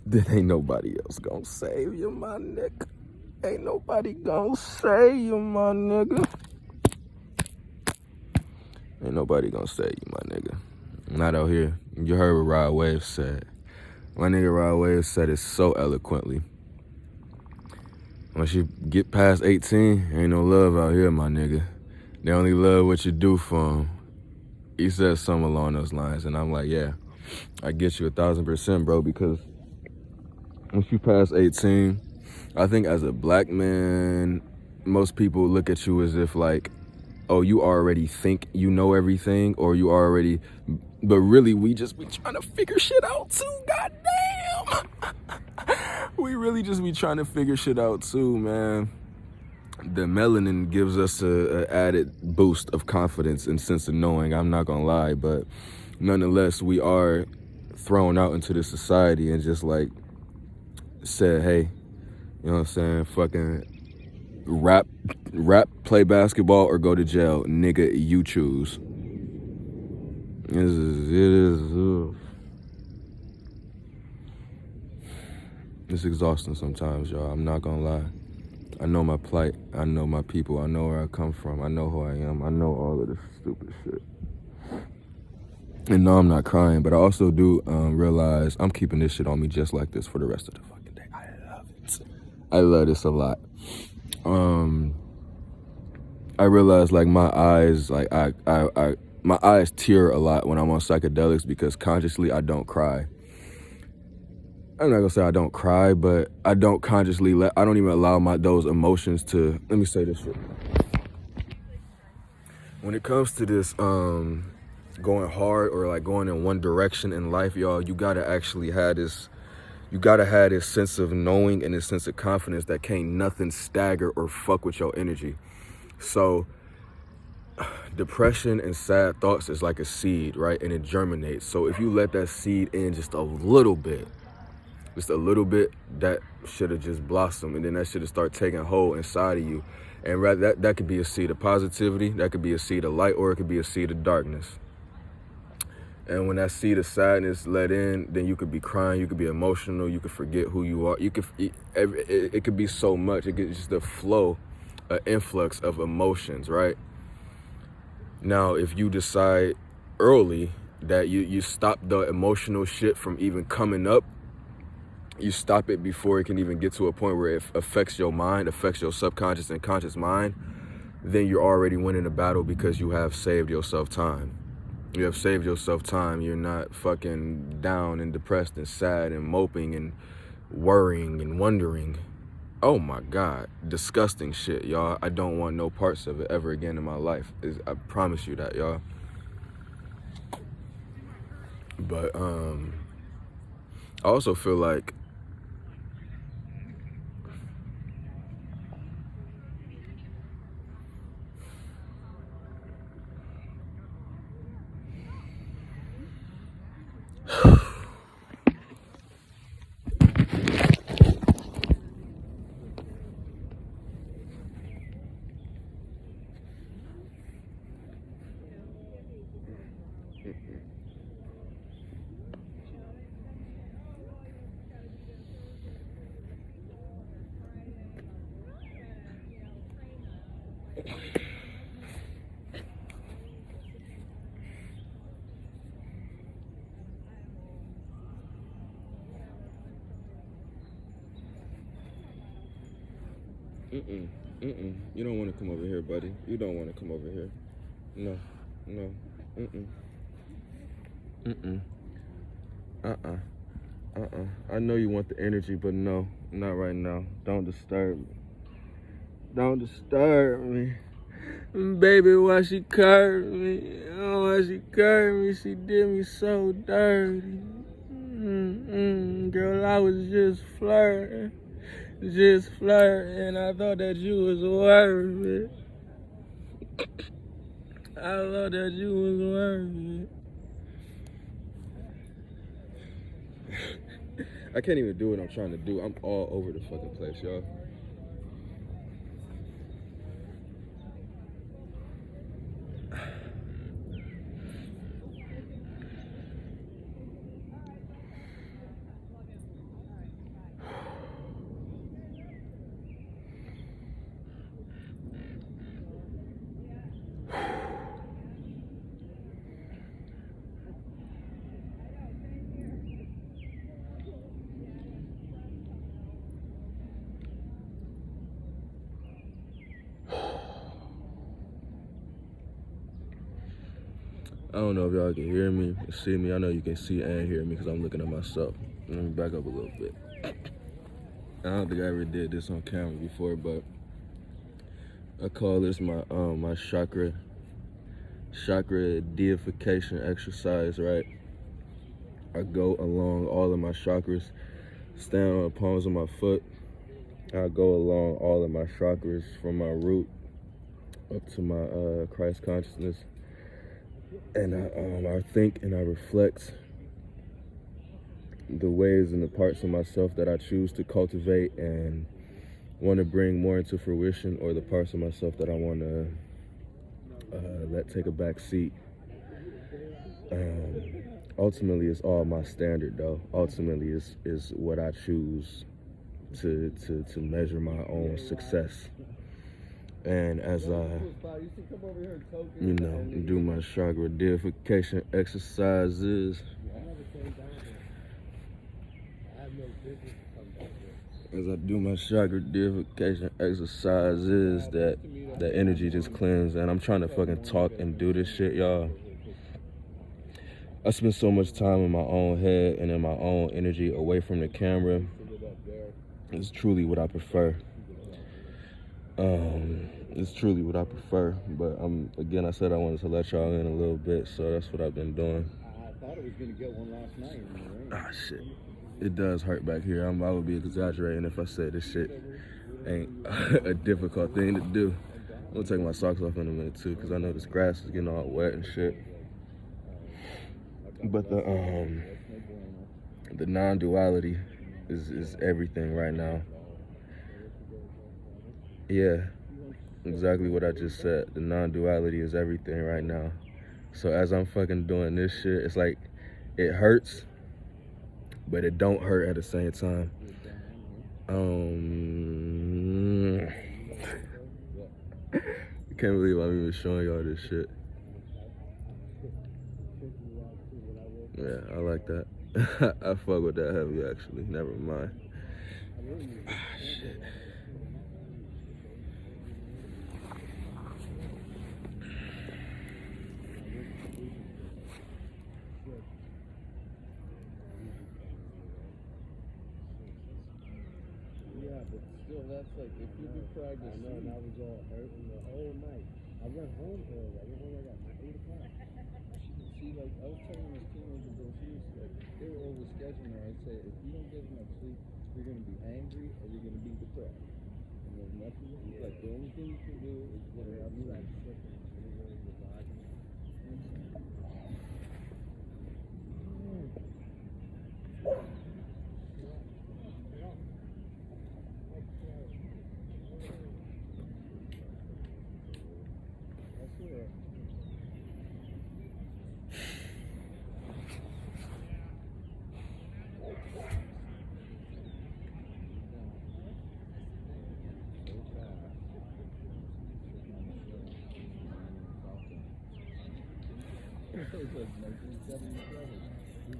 then ain't nobody else gonna save you, my nigga. Ain't nobody gonna save you, my nigga. Ain't nobody gonna save you, my nigga. Not out here. You heard what Rod Wave said. My nigga Rod Wave said it so eloquently. Once you get past 18, ain't no love out here, my nigga. They only love what you do for them. He said something along those lines, and I'm like, yeah, I get you 1,000%, bro, because once you pass 18, I think as a black man, most people look at you as if like, oh, you already think you know everything, or you already, but really we just be trying to figure shit out too, goddamn. We really just be trying to figure shit out too, man. The melanin gives us a added boost of confidence and sense of knowing, I'm not gonna lie, but nonetheless, we are thrown out into this society and just like said, hey, you know what I'm saying, fucking rap, play basketball, or go to jail. Nigga, you choose. It is it's exhausting sometimes, y'all. I'm not gonna lie. I know my plight. I know my people. I know where I come from. I know who I am. I know all of this stupid shit. And no, I'm not crying, but I also do realize I'm keeping this shit on me just like this for the rest of the fucking day. I love it. I love this a lot. I realize like my eyes, like my eyes tear a lot when I'm on psychedelics, because consciously I don't cry. I'm not gonna say I don't cry, but I don't consciously I don't even allow those emotions to, let me say this shit. When it comes to this going hard or like going in one direction in life, y'all, you gotta actually have this, sense of knowing and this sense of confidence that can't nothing stagger or fuck with your energy. So depression and sad thoughts is like a seed, right? And it germinates. So if you let that seed in just a little bit, that should have just blossomed, and then that should have start taking hold inside of you. And that could be a seed of positivity, that could be a seed of light, or it could be a seed of darkness. And when that seed of sadness let in, then you could be crying, you could be emotional, you could forget who you are. It could be so much. It could just a flow, an influx of emotions, right? Now, if you decide early that you stop the emotional shit from even coming up, you stop it before it can even get to a point where it affects your mind, affects your subconscious and conscious mind, then you're already winning the battle because you have saved yourself time. You have saved yourself time. You're not fucking down and depressed and sad and moping and worrying and wondering. Oh my God, disgusting shit, y'all. I don't want no parts of it ever again in my life. I promise you that, y'all. But I also feel like you don't want to come over here, buddy. You don't want to come over here. No. I know you want the energy, but no, not right now. Don't disturb me. Don't disturb me. Baby, why she curved me? Oh, why she curved me? She did me so dirty. Girl, I was just flirting. I thought that you was worth it. I thought that you was worth it. I can't even do what I'm trying to do. I'm all over the fucking place, y'all. I don't know if y'all can hear me or see me. I know you can see and hear me because I'm looking at myself. Let me back up a little bit. I don't think I ever did this on camera before, but I call this my my chakra deification exercise, right? I go along all of my chakras, stand on the palms of my foot. I go along all of my chakras from my root up to my Christ consciousness. And I think and I reflect the ways and the parts of myself that I choose to cultivate and want to bring more into fruition, or the parts of myself that I want to let take a back seat. Ultimately, it's all my standard, though. Ultimately, is what I choose to measure my own success. And as I, do my chakra deification exercises, that energy just cleanses. And I'm trying to fucking talk and do this shit, y'all. I spend so much time in my own head and in my own energy away from the camera. It's truly what I prefer. It's truly what I prefer, but again, I said I wanted to let y'all in a little bit, so that's what I've been doing. I thought it was gonna get one last night in the rain. Ah, shit. It does hurt back here. I would be exaggerating if I said this shit ain't a difficult thing to do. I'm gonna take my socks off in a minute too, because I know this grass is getting all wet and shit. But the non-duality is everything right now. Yeah, exactly what I just said. The non-duality is everything right now. So as I'm fucking doing this shit, it's like it hurts, but it don't hurt at the same time. I can't believe I'm even showing y'all this shit. Yeah, I like that. I fuck with that heavy, actually. Never mind. Shit. Yeah, but still, that's like, if you do practice, I know, and I was all hurting the whole night. I went home early. I went home like at 8 o'clock. See, like, I was telling this teenager girl, she was like, they were overscheduling her. I'd say, if you don't get enough sleep, you're going to be angry or you're going to be depressed. And there's nothing, it's like, the only thing you can do is get her out of like slipping.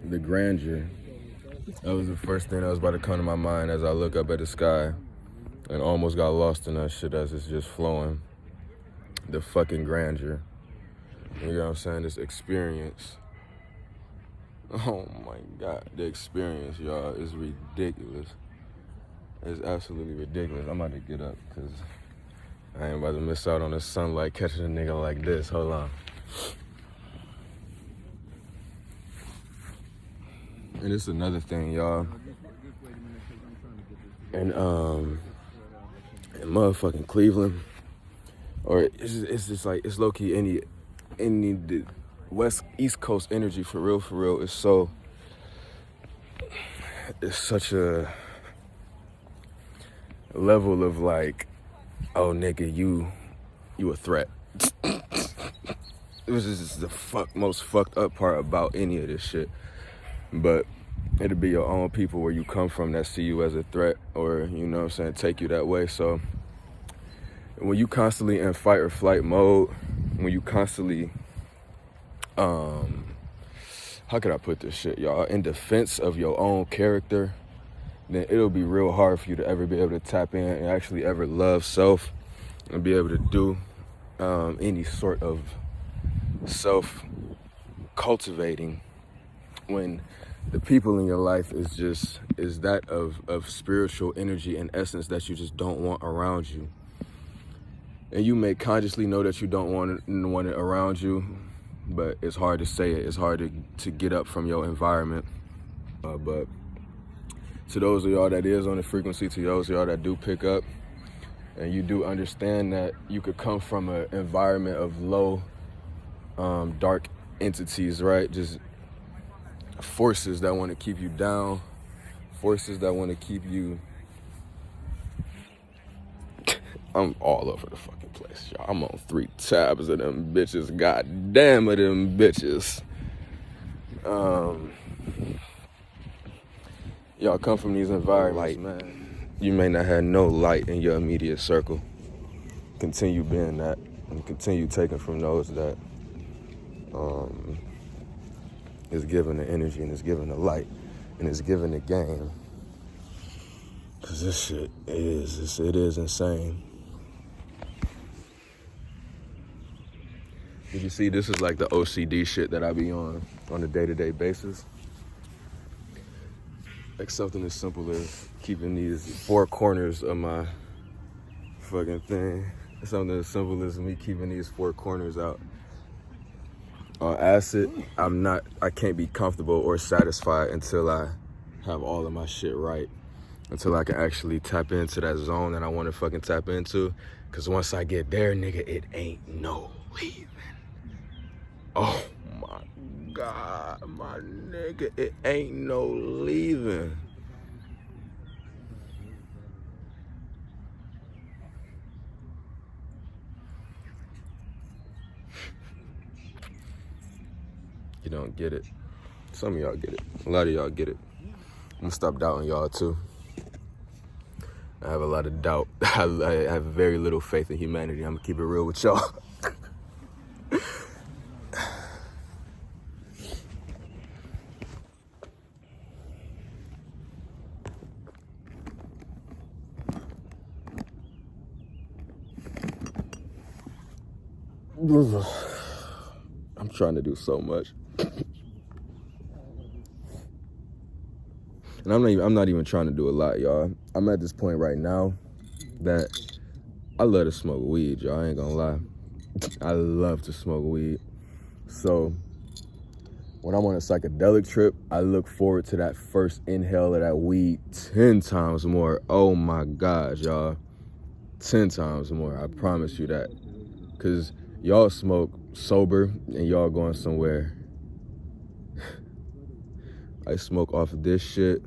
The grandeur. That was the first thing that was about to come to my mind as I look up at the sky and almost got lost in that shit as it's just flowing. The fucking grandeur. You know what I'm saying? This experience. Oh my God. The experience, y'all, is ridiculous. It's absolutely ridiculous. I'm about to get up because I ain't about to miss out on the sunlight catching a nigga like this. Hold on. And it's another thing, y'all. And in motherfucking Cleveland, or it's just like, it's low-key any the East Coast energy for real is so, it's such a level of like, oh nigga, you a threat. It was just the most fucked up part about any of this shit. But it'll be your own people where you come from that see you as a threat, or, you know what I'm saying, take you that way. So when you constantly in fight or flight mode, when you constantly, how could I put this shit, y'all, in defense of your own character, then it'll be real hard for you to ever be able to tap in and actually ever love self and be able to do any sort of self-cultivating when the people in your life is that of spiritual energy and essence that you just don't want around you. And you may consciously know that you don't want it around you, but it's hard to say it. It's hard to get up from your environment. But to those of y'all that is on the frequency, to those of y'all that do pick up, and you do understand that you could come from an environment of low, dark entities, right? Just forces that want to keep you down, forces that want to keep you. I'm all over the fucking place, y'all. I'm on 3 tabs of them bitches. God damn it, them bitches. Y'all come from these environments, man. You may not have no light in your immediate circle. Continue being that, and continue taking from those that is given the energy and is given the light and is given the game. Cause this shit is insane. Did you see, this is like the OCD shit that I be on a day-to-day basis. Like something as simple as keeping these 4 corners of my fucking thing. Something as simple as me keeping these 4 corners out. On acid, I can't be comfortable or satisfied until I have all of my shit right. until I can actually tap into that zone that I want to fucking tap into. Because once I get there, nigga, it ain't no leaving. Oh my God, my nigga, it ain't no leaving. You don't get it. Some of y'all get it. A lot of y'all get it. I'm gonna stop doubting y'all too. I have a lot of doubt. I have very little faith in humanity. I'm gonna keep it real with y'all. I'm trying to do so much. And I'm not even trying to do a lot, y'all. I'm at this point right now that I love to smoke weed, y'all. I ain't gonna lie. I love to smoke weed. So when I'm on a psychedelic trip, I look forward to that first inhale of that weed 10 times more. Oh my gosh, y'all. 10 times more. I promise you that. Because y'all smoke sober and y'all going somewhere. I smoke off of this shit.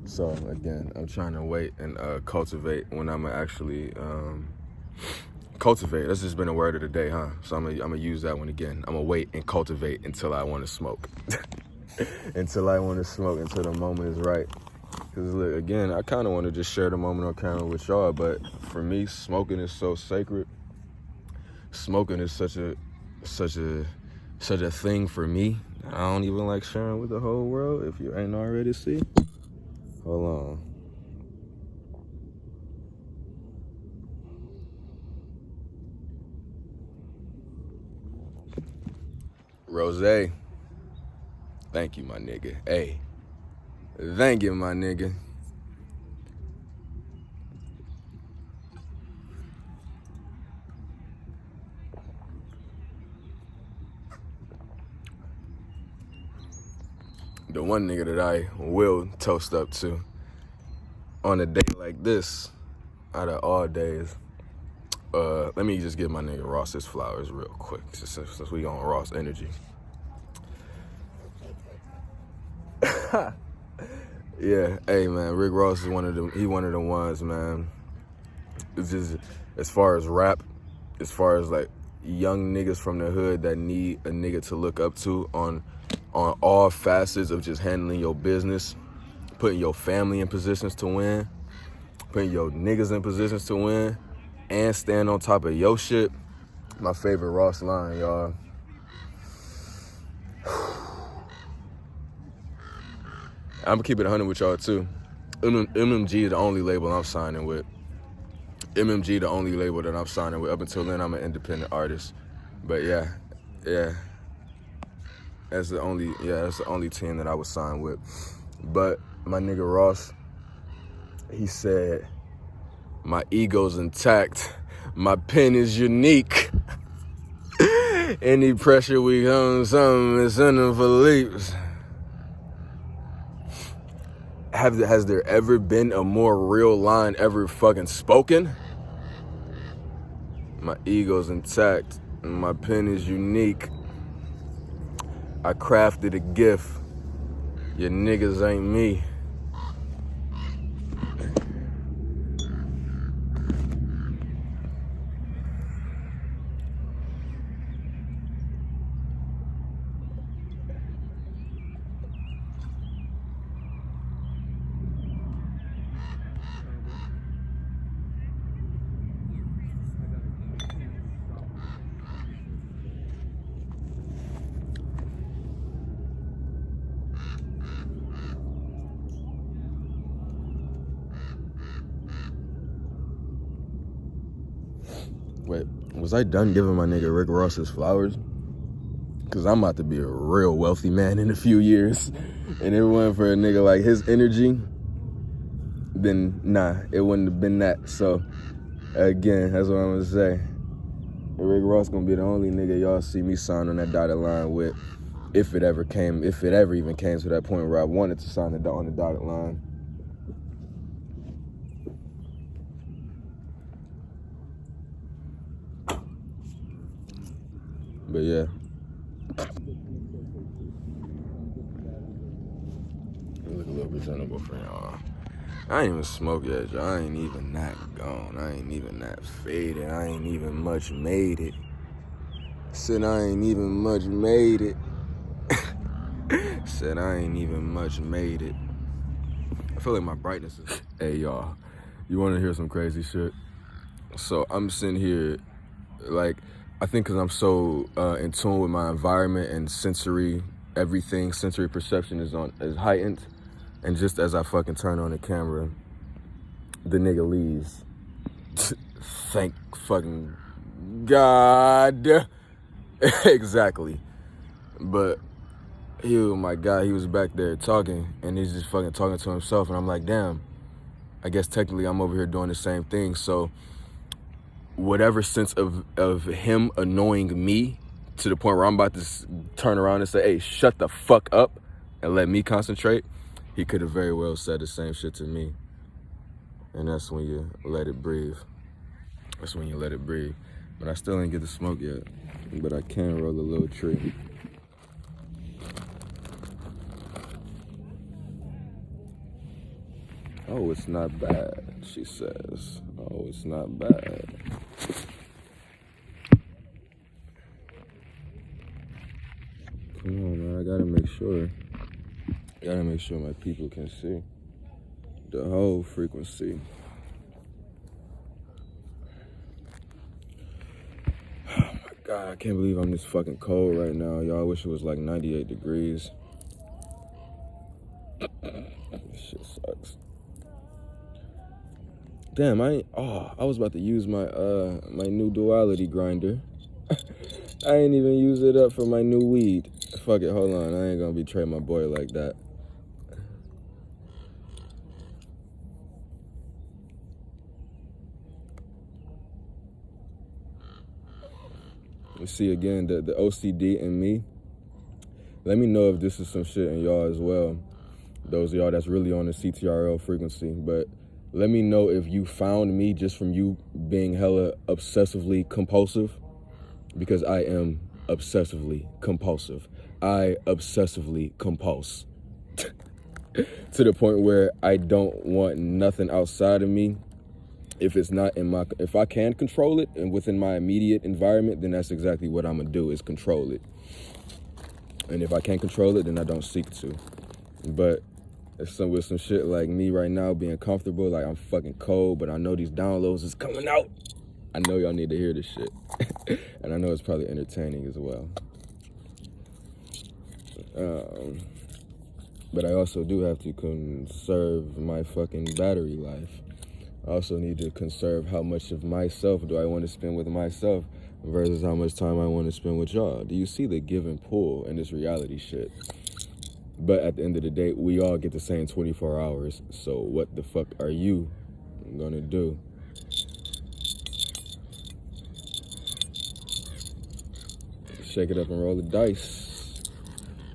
So again, I'm trying to wait and cultivate when I'm actually cultivate. That's just been a word of the day, huh? So I'm gonna use that one again. I'm gonna wait and cultivate until I want to smoke. Until I want to smoke, until the moment is right. Because look, again, I kind of want to just share the moment on camera with y'all, but for me, smoking is so sacred. Smoking is such a thing for me. I don't even like sharing with the whole world. If you ain't already see, hold on. Rose, thank you, my nigga. Hey, thank you, my nigga. The one nigga that I will toast up to on a day like this, out of all days, let me just give my nigga Ross his flowers real quick, since we on Ross energy. Yeah, hey man, Rick Ross is one of the ones, man. It's just, as far as rap, as far as like young niggas from the hood that need a nigga to look up to on all facets of just handling your business, putting your family in positions to win, putting your niggas in positions to win, and stand on top of your shit. My favorite Ross line, y'all. I'm gonna keep it 100 with y'all too. MMG is the only label I'm signing with. MMG the only label that I'm signing with. Up until then, I'm an independent artist. But yeah. That's the only team that I was signed with. But my nigga Ross, he said, my ego's intact. My pen is unique. Any pressure we come, something is in them for leaps. Has there ever been a more real line ever fucking spoken? My ego's intact. My pen is unique. I crafted a gift. Your niggas ain't me. Wait, was I done giving my nigga Rick Ross his flowers? Because I'm about to be a real wealthy man in a few years. And if it wasn't for a nigga like his energy, then nah, it wouldn't have been that. So again, that's what I'm gonna say. Rick Ross gonna be the only nigga y'all see me sign on that dotted line with, if it ever even came to that point where I wanted to sign on the dotted line. But yeah. Look a little presentable for y'all. I ain't even smoked yet, y'all. I ain't even that gone. I ain't even that faded. I ain't even much made it. Said I ain't even much made it. Said I ain't even much made it. I feel like my brightness is... Hey, y'all. You want to hear some crazy shit? So I'm sitting here, like, I think because I'm so in tune with my environment and sensory perception is heightened. And just as I fucking turn on the camera, the nigga leaves. Thank fucking God. Exactly. But he was back there talking, and he's just fucking talking to himself, and I'm like, damn, I guess technically I'm over here doing the same thing. So whatever sense of him annoying me to the point where I'm about to turn around and say, hey, shut the fuck up and let me concentrate, he could have very well said the same shit to me. And that's when you let it breathe. That's when you let it breathe. But I still ain't get to smoke yet. But I can roll a little tree. Oh, it's not bad, she says. Oh, it's not bad. Come on, man, I gotta make sure. My people can see the whole frequency. Oh my God, I can't believe I'm this fucking cold right now. Y'all, I wish it was like 98 degrees. This shit sucks. Damn, I was about to use my my new duality grinder. I ain't even use it up for my new weed. Fuck it, hold on. I ain't gonna betray my boy like that. You see, again, the OCD in me. Let me know if this is some shit in y'all as well. Those of y'all that's really on the CTRL frequency. But let me know if you found me just from you being hella obsessively compulsive. Because I am obsessively compulsive. I obsessively compulse. To the point where I don't want nothing outside of me. If I can control it and within my immediate environment, then that's exactly what I'm gonna do, is control it. And if I can't control it, then I don't seek to. But with some shit like me right now being comfortable, like I'm fucking cold, but I know these downloads is coming out. I know y'all need to hear this shit. And I know it's probably entertaining as well. But I also do have to conserve my fucking battery life. I also need to conserve how much of myself do I want to spend with myself versus how much time I want to spend with y'all. Do you see the give and pull in this reality shit? But at the end of the day, we all get the same 24 hours. So what the fuck are you gonna do? Shake it up and roll the dice.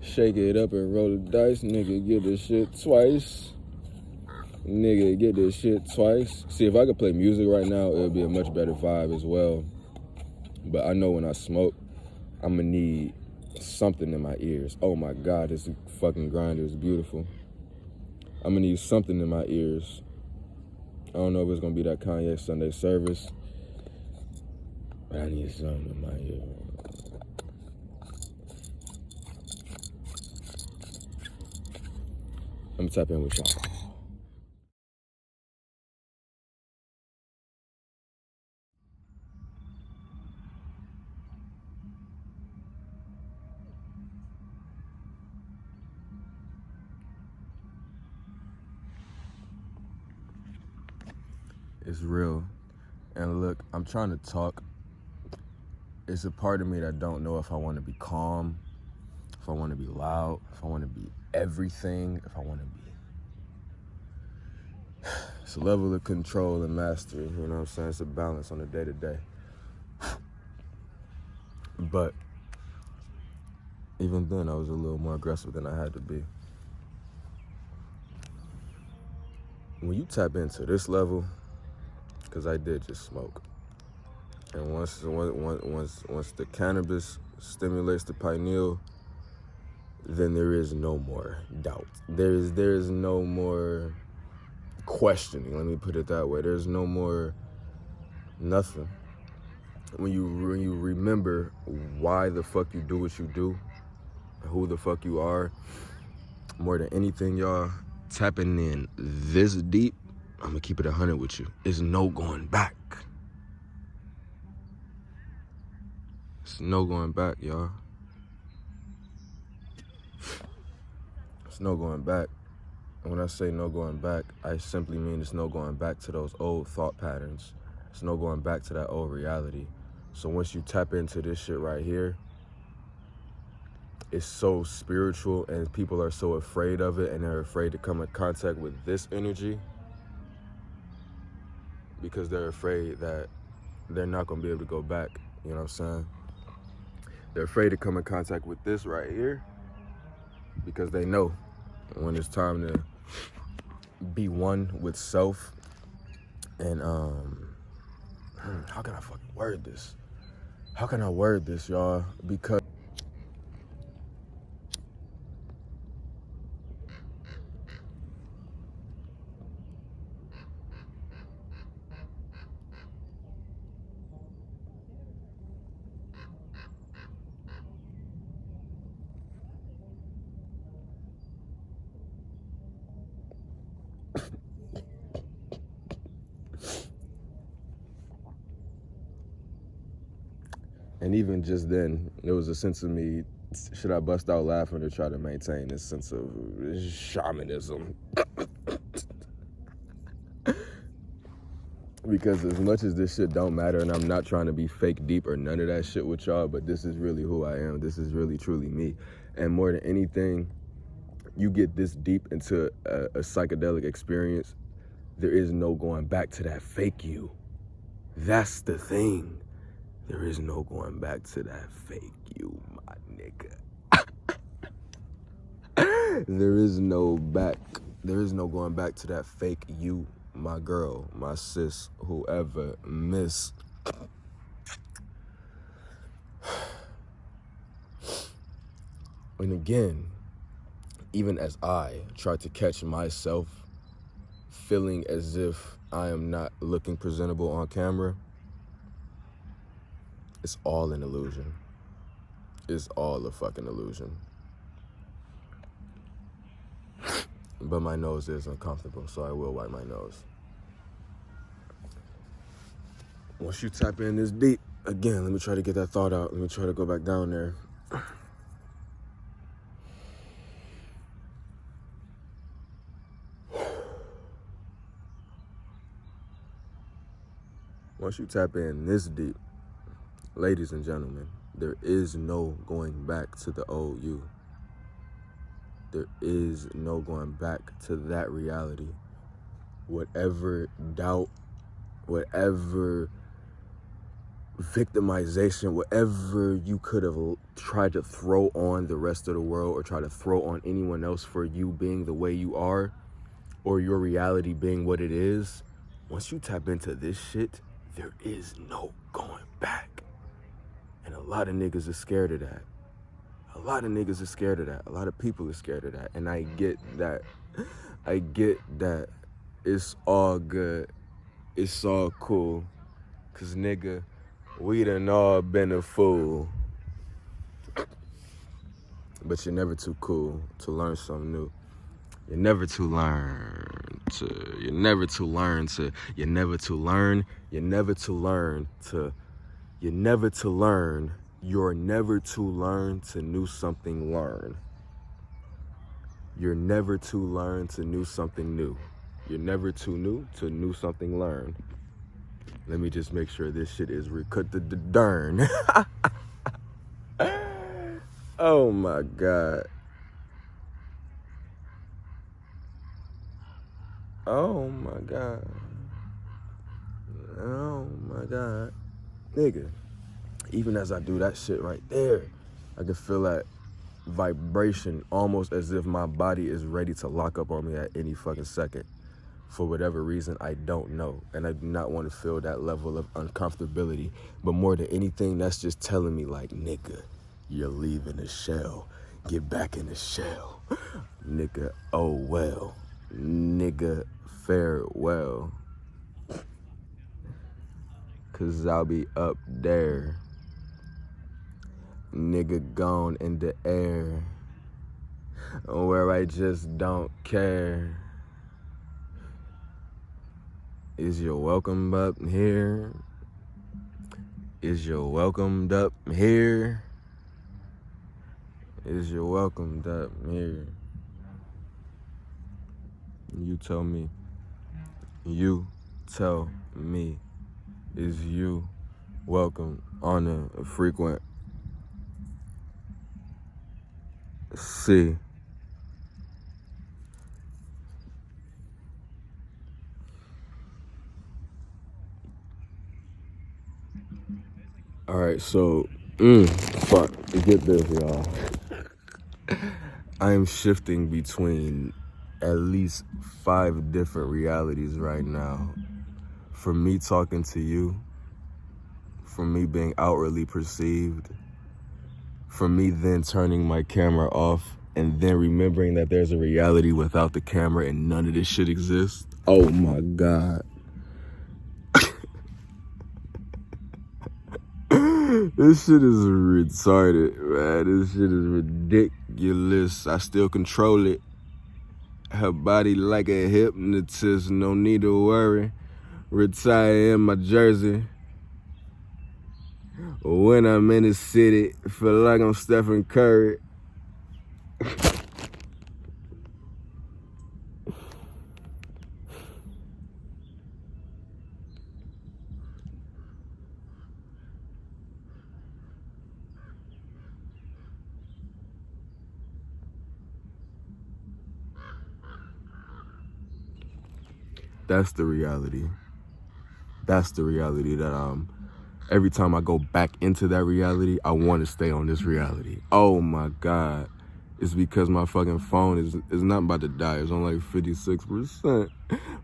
Shake it up and roll the dice. Nigga, get this shit twice. Nigga, get this shit twice. See, if I could play music right now, it would be a much better vibe as well. But I know when I smoke, I'm gonna need something in my ears. Oh my God, this fucking grinder is beautiful. I'm gonna need something in my ears. I don't know if it's gonna be that Kanye Sunday service, but I need something in my ear. I'm gonna tap in with y'all. It's real. And look, I'm trying to talk. It's a part of me that don't know if I want to be calm, if I want to be loud, if I want to be everything, if I want to be It's a level of control and mastery, you know what I'm saying? It's a balance on a day-to-day. But even then, I was a little more aggressive than I had to be. When you tap into this level, because I did just smoke, and once the cannabis stimulates the pineal, then there is no more doubt. There is no more questioning. Let me put it that way. There's no more nothing. When you remember why the fuck you do what you do, who the fuck you are, more than anything, y'all, tapping in this deep, I'm gonna keep it 100 with you. There's no going back. It's no going back, y'all. It's no going back. And when I say no going back, I simply mean it's no going back to those old thought patterns. It's no going back to that old reality. So once you tap into this shit right here, it's so spiritual and people are so afraid of it and they're afraid to come in contact with this energy because they're afraid that they're not gonna be able to go back. You know what I'm saying? They're afraid to come in contact with this right here because they know when it's time to be one with self. And how can I fucking word this? How can I word this, y'all? Because and even just then, there was a sense of me, should I bust out laughing or try to maintain this sense of shamanism? Because as much as this shit don't matter, and I'm not trying to be fake deep or none of that shit with y'all, but this is really who I am. This is really, truly me. And more than anything, you get this deep into a psychedelic experience, there is no going back to that fake you. That's the thing. There is no going back to that fake you, my nigga. There is no going back to that fake you, my girl, my sis, whoever, miss. And again, even as I try to catch myself feeling as if I am not looking presentable on camera, it's all an illusion. It's all a fucking illusion. But my nose is uncomfortable, so I will wipe my nose. Once you tap in this deep, again, let me try to get that thought out. Let me try to go back down there. Once you tap in this deep, ladies and gentlemen, there is no going back to the old you. There is no going back to that reality. Whatever doubt, whatever victimization, whatever you could have tried to throw on the rest of the world or try to throw on anyone else for you being the way you are or your reality being what it is, once you tap into this shit, there is no going back. And a lot of niggas are scared of that. A lot of niggas are scared of that. A lot of people are scared of that. And I get that. I get that. It's all good. It's all cool. Cause nigga, we done all been a fool. But you're never too cool to learn something new. You're never too learn to, you're never too learn to, you're never too learn, you're never too learn to, you're never to learn, you're never to learn to new something learn. You're never to learn to new something new. You're never too new to new something learn. Let me just make sure this shit is recut the darn. Oh my God. Oh my God. Oh my God. Nigga, even as I do that shit right there, I can feel that vibration almost as if my body is ready to lock up on me at any fucking second. For whatever reason, I don't know. And I do not want to feel that level of uncomfortability. But more than anything, that's just telling me like, nigga, you're leaving the shell. Get back in the shell. Nigga, oh well. Nigga, farewell. 'Cause I'll be up there. Nigga gone in the air. Where I just don't care. Is you welcome up here? Is you welcomed up here? Is you welcomed up here? You tell me. You tell me. Is you welcome on a frequent C? All right, so, fuck, get this, y'all. I am shifting between at least 5 different realities right now. From me talking to you, from me being outwardly perceived, from me then turning my camera off and then remembering that there's a reality without the camera and none of this shit exists. Oh my God. This shit is retarded, man. This shit is ridiculous. I still control it. Her body like a hypnotist, no need to worry. Retire in my jersey. When I'm in the city, feel like I'm Stephen Curry. That's the reality. That's the reality that every time I go back into that reality, I want to stay on this reality. Oh my God. It's because my fucking phone is not about to die. It's on like 56%.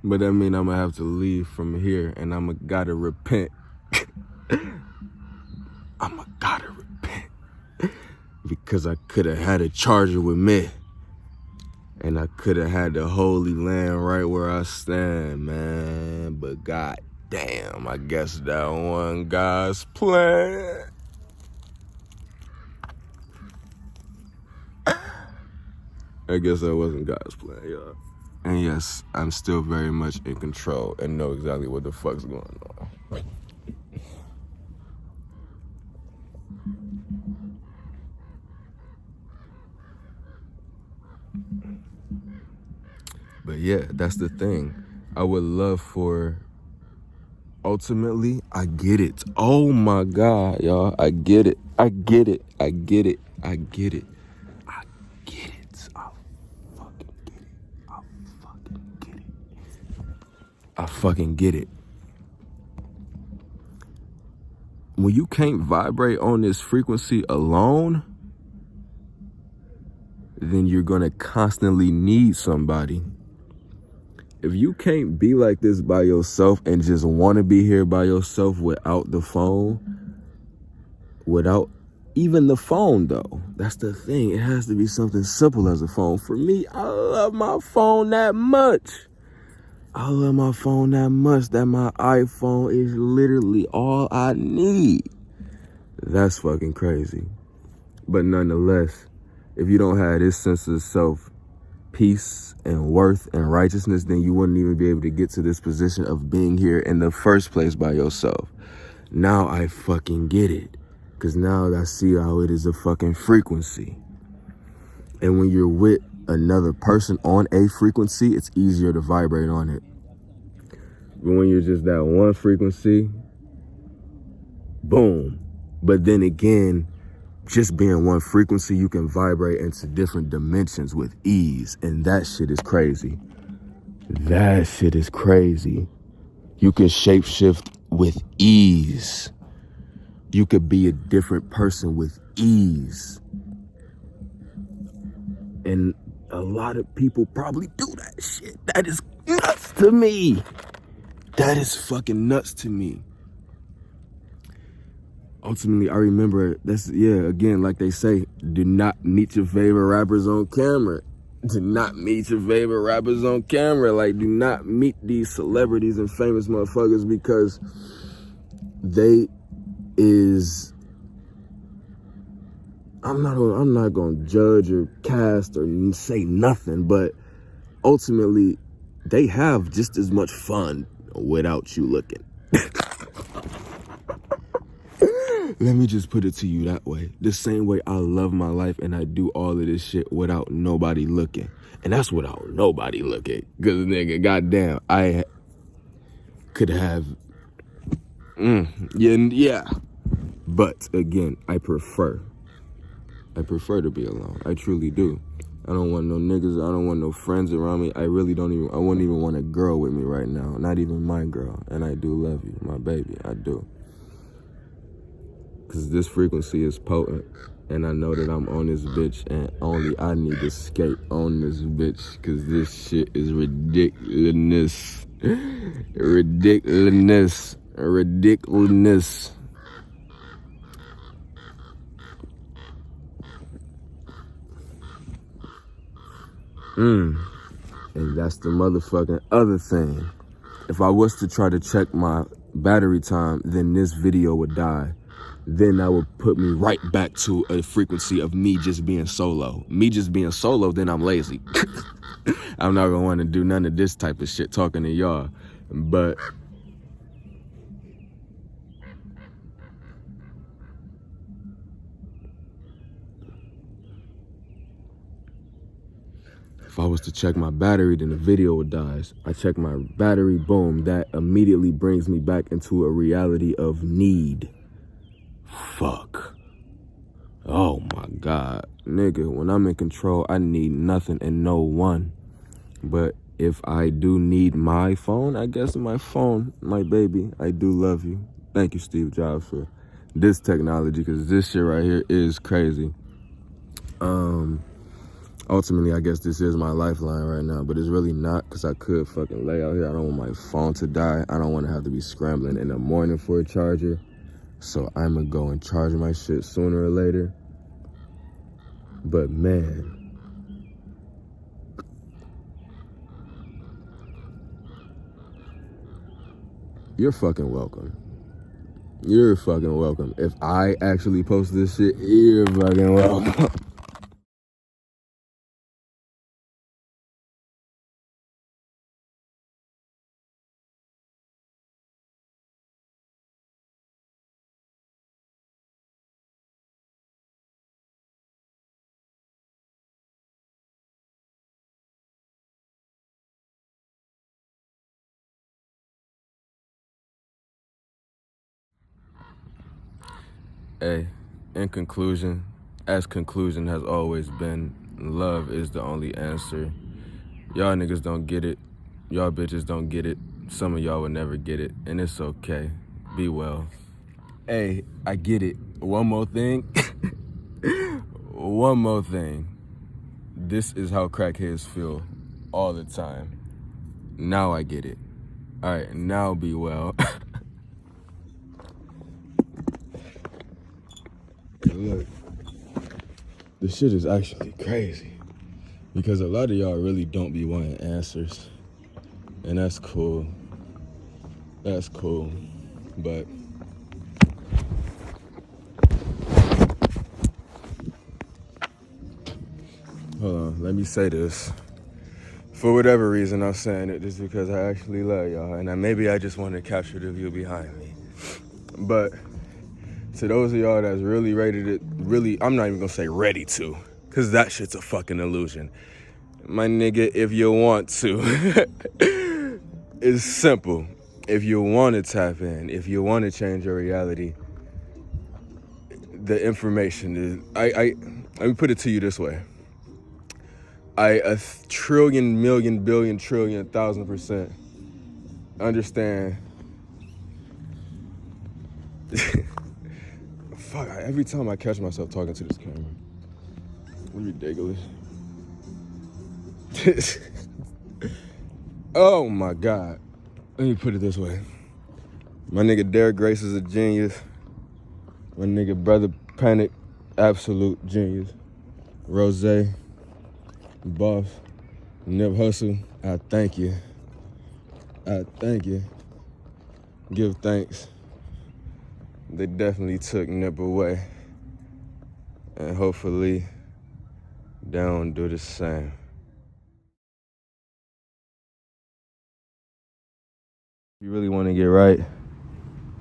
But that means I'm going to have to leave from here and I'm going to gotta repent. I'm going to gotta repent. Because I could have had a charger with me. And I could have had the Holy Land right where I stand, man. But God damn, I guess that wasn't God's plan. I guess that wasn't God's plan, y'all. And yes, I'm still very much in control and know exactly what the fuck's going on. But yeah, that's the thing. I would love for, ultimately, I get it. Oh my God, y'all. I get it. I get it. I get it. I get it. I get it. I fucking get it. I fucking get it. I fucking get it. When you can't vibrate on this frequency alone, then you're gonna constantly need somebody. If you can't be like this by yourself and just want to be here by yourself without the phone, without even the phone though, that's the thing. It has to be something simple as a phone. For me, I love my phone that much. I love my phone that much that my iPhone is literally all I need. That's fucking crazy. But nonetheless, if you don't have this sense of self, peace and worth and righteousness, then you wouldn't even be able to get to this position of being here in the first place by yourself. Now I fucking get it. Because now I see how it is a fucking frequency. And when you're with another person on a frequency, it's easier to vibrate on it. But when you're just that one frequency, boom. But then again, just being one frequency, you can vibrate into different dimensions with ease. And that shit is crazy. That shit is crazy. You can shapeshift with ease. You could be a different person with ease. And a lot of people probably do that shit. That is nuts to me. That is fucking nuts to me. Ultimately, I remember that's, again, like they say, do not meet your favorite rappers on camera. Do not meet your favorite rappers on camera. Like, do not meet these celebrities and famous motherfuckers because they is, I'm not gonna judge or cast or say nothing, but ultimately, they have just as much fun without you looking. Let me just put it to you that way. The same way I love my life and I do all of this shit without nobody looking. And that's without nobody looking. Because, nigga, goddamn, I could have, yeah. But, again, I prefer to be alone. I truly do. I don't want no niggas. I don't want no friends around me. I really don't even, I wouldn't even want a girl with me right now. Not even my girl. And I do love you, my baby. I do. Because this frequency is potent. And I know that I'm on this bitch. And only I need to skate on this bitch. Because this shit is ridiculous. Ridiculous. Ridiculous. And that's the motherfucking other thing. If I was to try to check my battery time, then this video would die. Then that would put me right back to a frequency of me just being solo. Me just being solo, then I'm lazy. I'm not gonna want to do none of this type of shit talking to y'all. But if I was to check my battery, then the video would die. I check my battery, boom, that immediately brings me back into a reality of need. Fuck. Oh my God. Nigga, when I'm in control, I need nothing and no one. But if I do need my phone, I guess my phone, my baby, I do love you. Thank you, Steve Jobs, for this technology, because this shit right here is crazy. Ultimately, I guess this is my lifeline right now, but it's really not, because I could fucking lay out here. I don't want my phone to die. I don't want to have to be scrambling in the morning for a charger. So I'm going to go and charge my shit sooner or later. But man, you're fucking welcome. You're fucking welcome. If I actually post this shit, you're fucking welcome. Hey, in conclusion, as conclusion has always been, love is the only answer. Y'all niggas don't get it. Y'all bitches don't get it. Some of y'all will never get it, and it's okay. Be well. Hey, I get it. One more thing. One more thing. This is how crackheads feel all the time. Now I get it. All right, now be well. Look, this shit is actually crazy because a lot of y'all really don't be wanting answers, and that's cool. That's cool, but hold on, let me say this. For whatever reason, I'm saying it just because I actually love y'all, and maybe I just want to capture the view behind me. But to those of y'all that's really ready to, I'm not even gonna say ready to, because that shit's a fucking illusion. My nigga, if you want to, it's simple. If you want to tap in, if you want to change your reality, the information is, let me put it to you this way. a trillion, million, billion, trillion, 1,000% understand. Fuck, every time I catch myself talking to this camera. Ridiculous. Oh my God. Let me put it this way. My nigga Derek Grace is a genius. My nigga Brother Panic, absolute genius. Rose, Boss, Nip Hustle, I thank you. I thank you. Give thanks. They definitely took Nip away. And hopefully they don't do the same. If you really want to get right,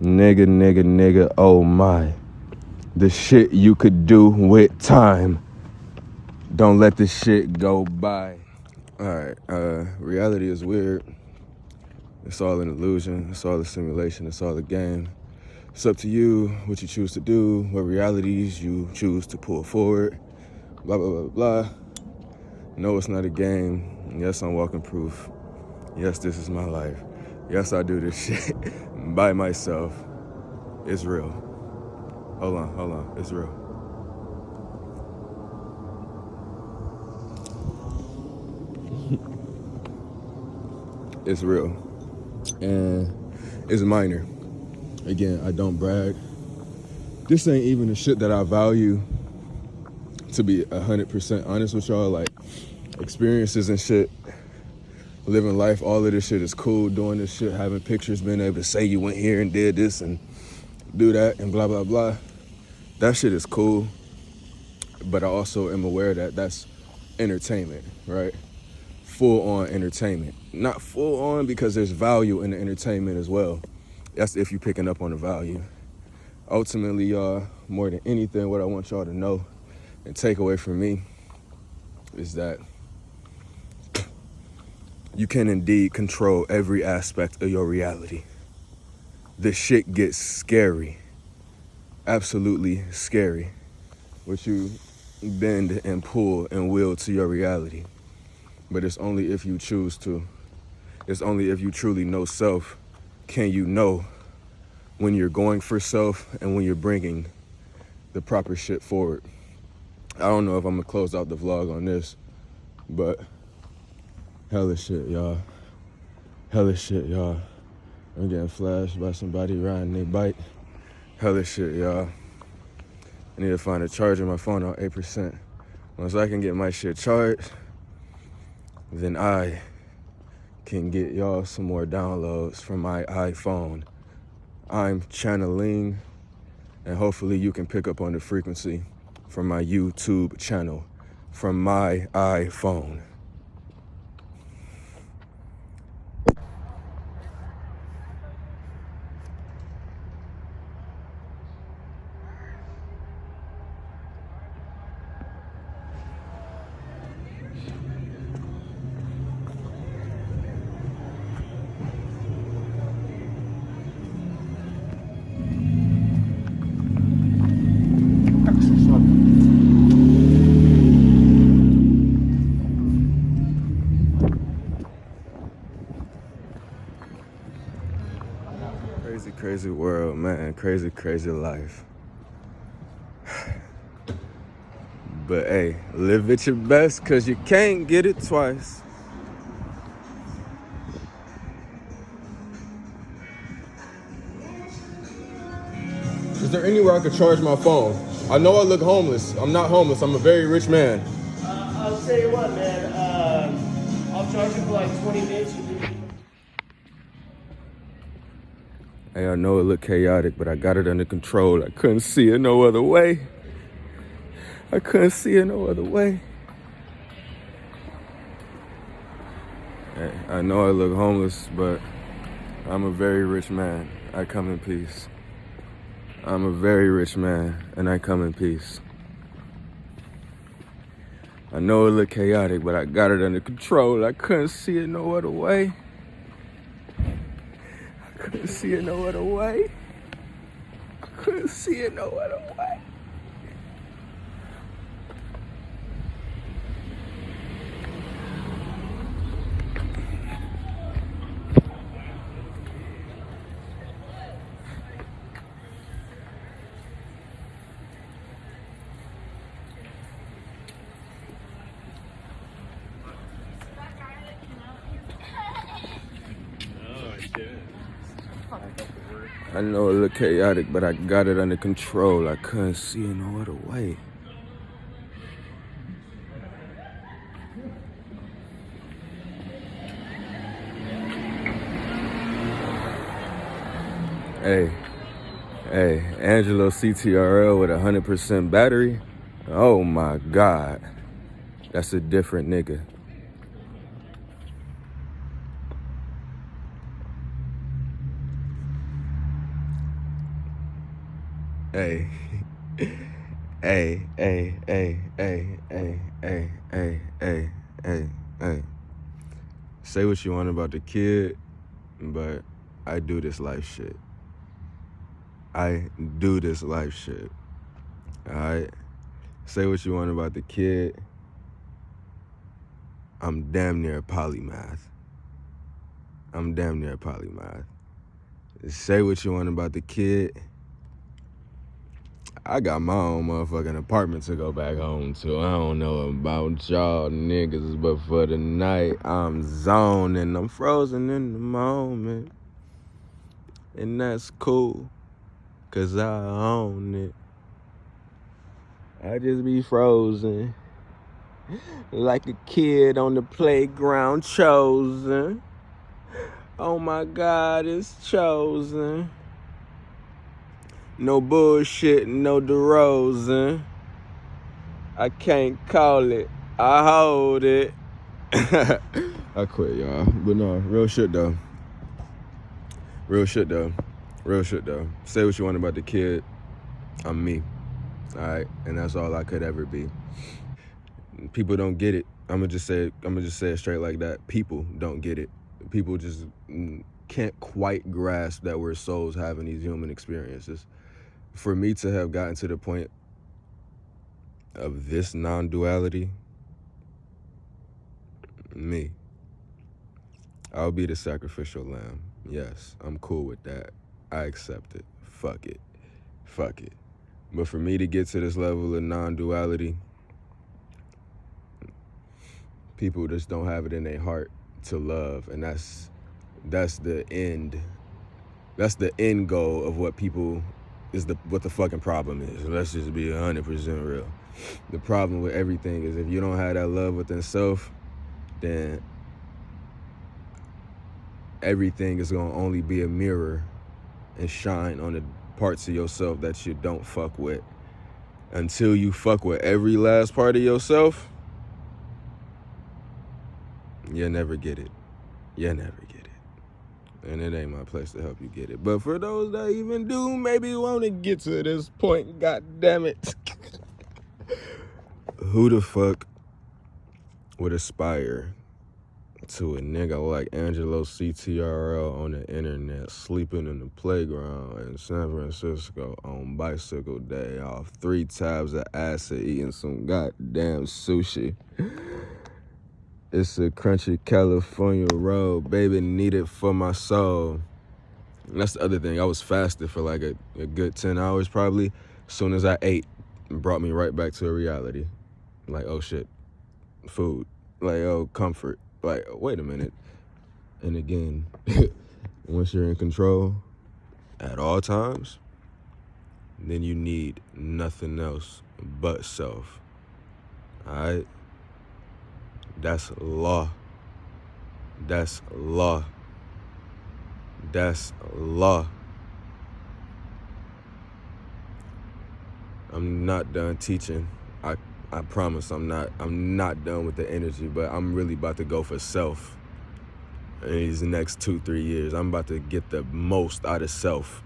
nigga, oh my. The shit you could do with time. Don't let this shit go by. All right, reality is weird. It's all an illusion. It's all a simulation. It's all a game. It's up to you what you choose to do, what realities you choose to pull forward. Blah, blah, blah, blah. No, it's not a game. Yes, I'm walking proof. Yes, this is my life. Yes, I do this shit by myself. It's real. Hold on. It's real. It's real. And it's minor. Again, I don't brag. This ain't even the shit that I value, to be 100% honest with y'all. Like, experiences and shit, living life, all of this shit is cool. Doing this shit, having pictures, being able to say you went here and did this and do that and blah, blah, blah. That shit is cool. But I also am aware that that's entertainment, right? Full on entertainment. Not full on because there's value in the entertainment as well. That's if you're picking up on the value. Ultimately, y'all, more than anything, what I want y'all to know and take away from me is that you can indeed control every aspect of your reality. The shit gets scary. Absolutely scary. What you bend and pull and will to your reality. But it's only if you choose to. It's only if you truly know self can you know when you're going for self and when you're bringing the proper shit forward. I don't know if I'm gonna close out the vlog on this, but hella shit, y'all. Hella shit, y'all. I'm getting flashed by somebody riding their bike. Hella shit, y'all. I need to find a charger. My phone on 8%. Once I can get my shit charged, then I can get y'all some more downloads from my iPhone. I'm channeling, and hopefully you can pick up on the frequency from my YouTube channel, from my iPhone. Crazy world, man. Crazy life. But hey, live at your best, cause you can't get it twice. Is there anywhere I could charge my phone? I know I look homeless. I'm not homeless. I'm a very rich man. I'll tell you what, man. I'll charge you for like 20 minutes. Hey, I know it looked chaotic, but I got it under control. I couldn't see it no other way. Hey, I know I look homeless, but I'm a very rich man. I come in peace. I'm a very rich man, and I come in peace. I know it looked chaotic, but I got it under control. I couldn't see it no other way. Couldn't see it no other way. I know it looked chaotic, but I got it under control. I couldn't see it no other way. Hey, Angelo CTRL with 100% battery. Oh my God. That's a different nigga. Hey. Hey. Say what you want about the kid, but I do this life shit. I do this life shit. Alright? Say what you want about the kid. I'm damn near a polymath. Say what you want about the kid. I got my own motherfucking apartment to go back home to. I don't know about y'all niggas, but for the night, I'm zoning. I'm frozen in the moment. And that's cool, cause I own it. I just be frozen, like a kid on the playground chosen. Oh my God, it's chosen. No bullshit, no DeRozan. I can't call it, I hold it. I quit, y'all. But no, real shit though. Say what you want about the kid. I'm me. Alright? And that's all I could ever be. People don't get it. I'm gonna just say it straight like that. People don't get it. People just can't quite grasp that we're souls having these human experiences. For me to have gotten to the point of this non-duality, me, I'll be the sacrificial lamb. Yes, I'm cool with that. I accept it. Fuck it. But for me to get to this level of non-duality, people just don't have it in their heart to love, and that's the end. That's the end goal of what people what the fucking problem is. Let's just be 100% real. The problem with everything is if you don't have that love within self, then everything is gonna only be a mirror and shine on the parts of yourself that you don't fuck with. Until you fuck with every last part of yourself, you'll never get it. And it ain't my place to help you get it. But for those that even do maybe want to get to this point, god damn it. Who the fuck would aspire to a nigga like Angelo CTRL on the internet, sleeping in the playground in San Francisco on bicycle day off 3 tabs of acid, eating some goddamn sushi? It's a crunchy California roll, baby, need it for my soul. And that's the other thing. I was fasted for like a good 10 hours probably. As soon as I ate, it brought me right back to a reality. Like, oh shit, food. Like, oh, comfort. Like, wait a minute. And again, once you're in control at all times, then you need nothing else but self. All right? That's law. I'm not done teaching. I promise I'm not done with the energy, but I'm really about to go for self in these next 2-3 years. I'm about to get the most out of self.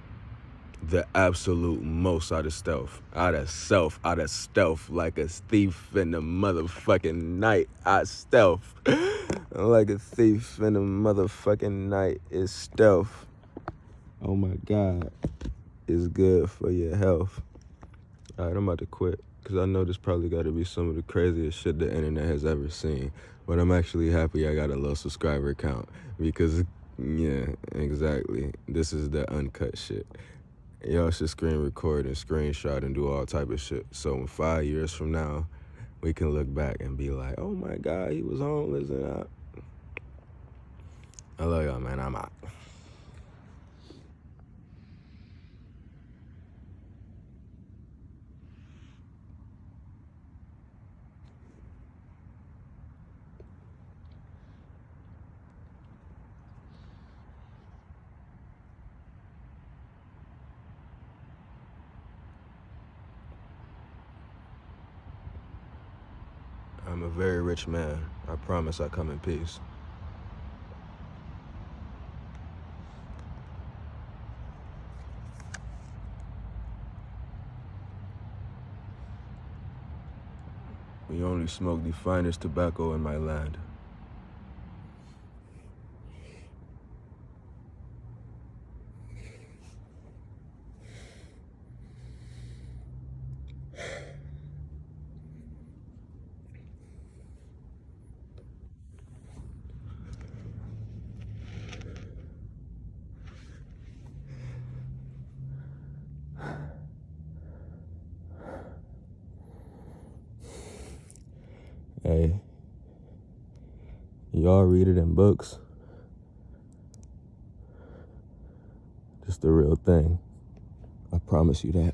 The absolute most out of stealth. Out of stealth, like a thief in the motherfucking night. I stealth. Like a thief in the motherfucking night is stealth. Oh my God. It's good for your health. All right, I'm about to quit, because I know this probably got to be some of the craziest shit the internet has ever seen. But I'm actually happy I got a low subscriber count, because, yeah, exactly. This is the uncut shit. Y'all should screen record and screenshot and do all type of shit. So in 5 years from now, we can look back and be like, oh my God, he was homeless and I love y'all, man. I'm out. I'm a very rich man. I promise I come in peace. We only smoke the finest tobacco in my land. Hey, y'all read it in books. Just the real thing. I promise you that.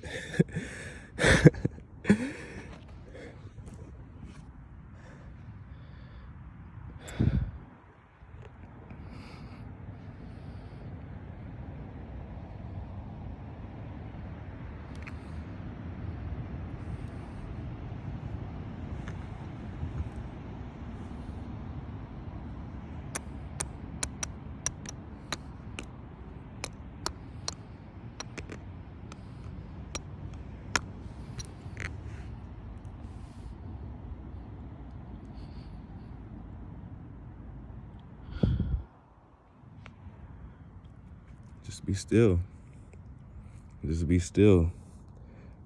Just be still. Just be still.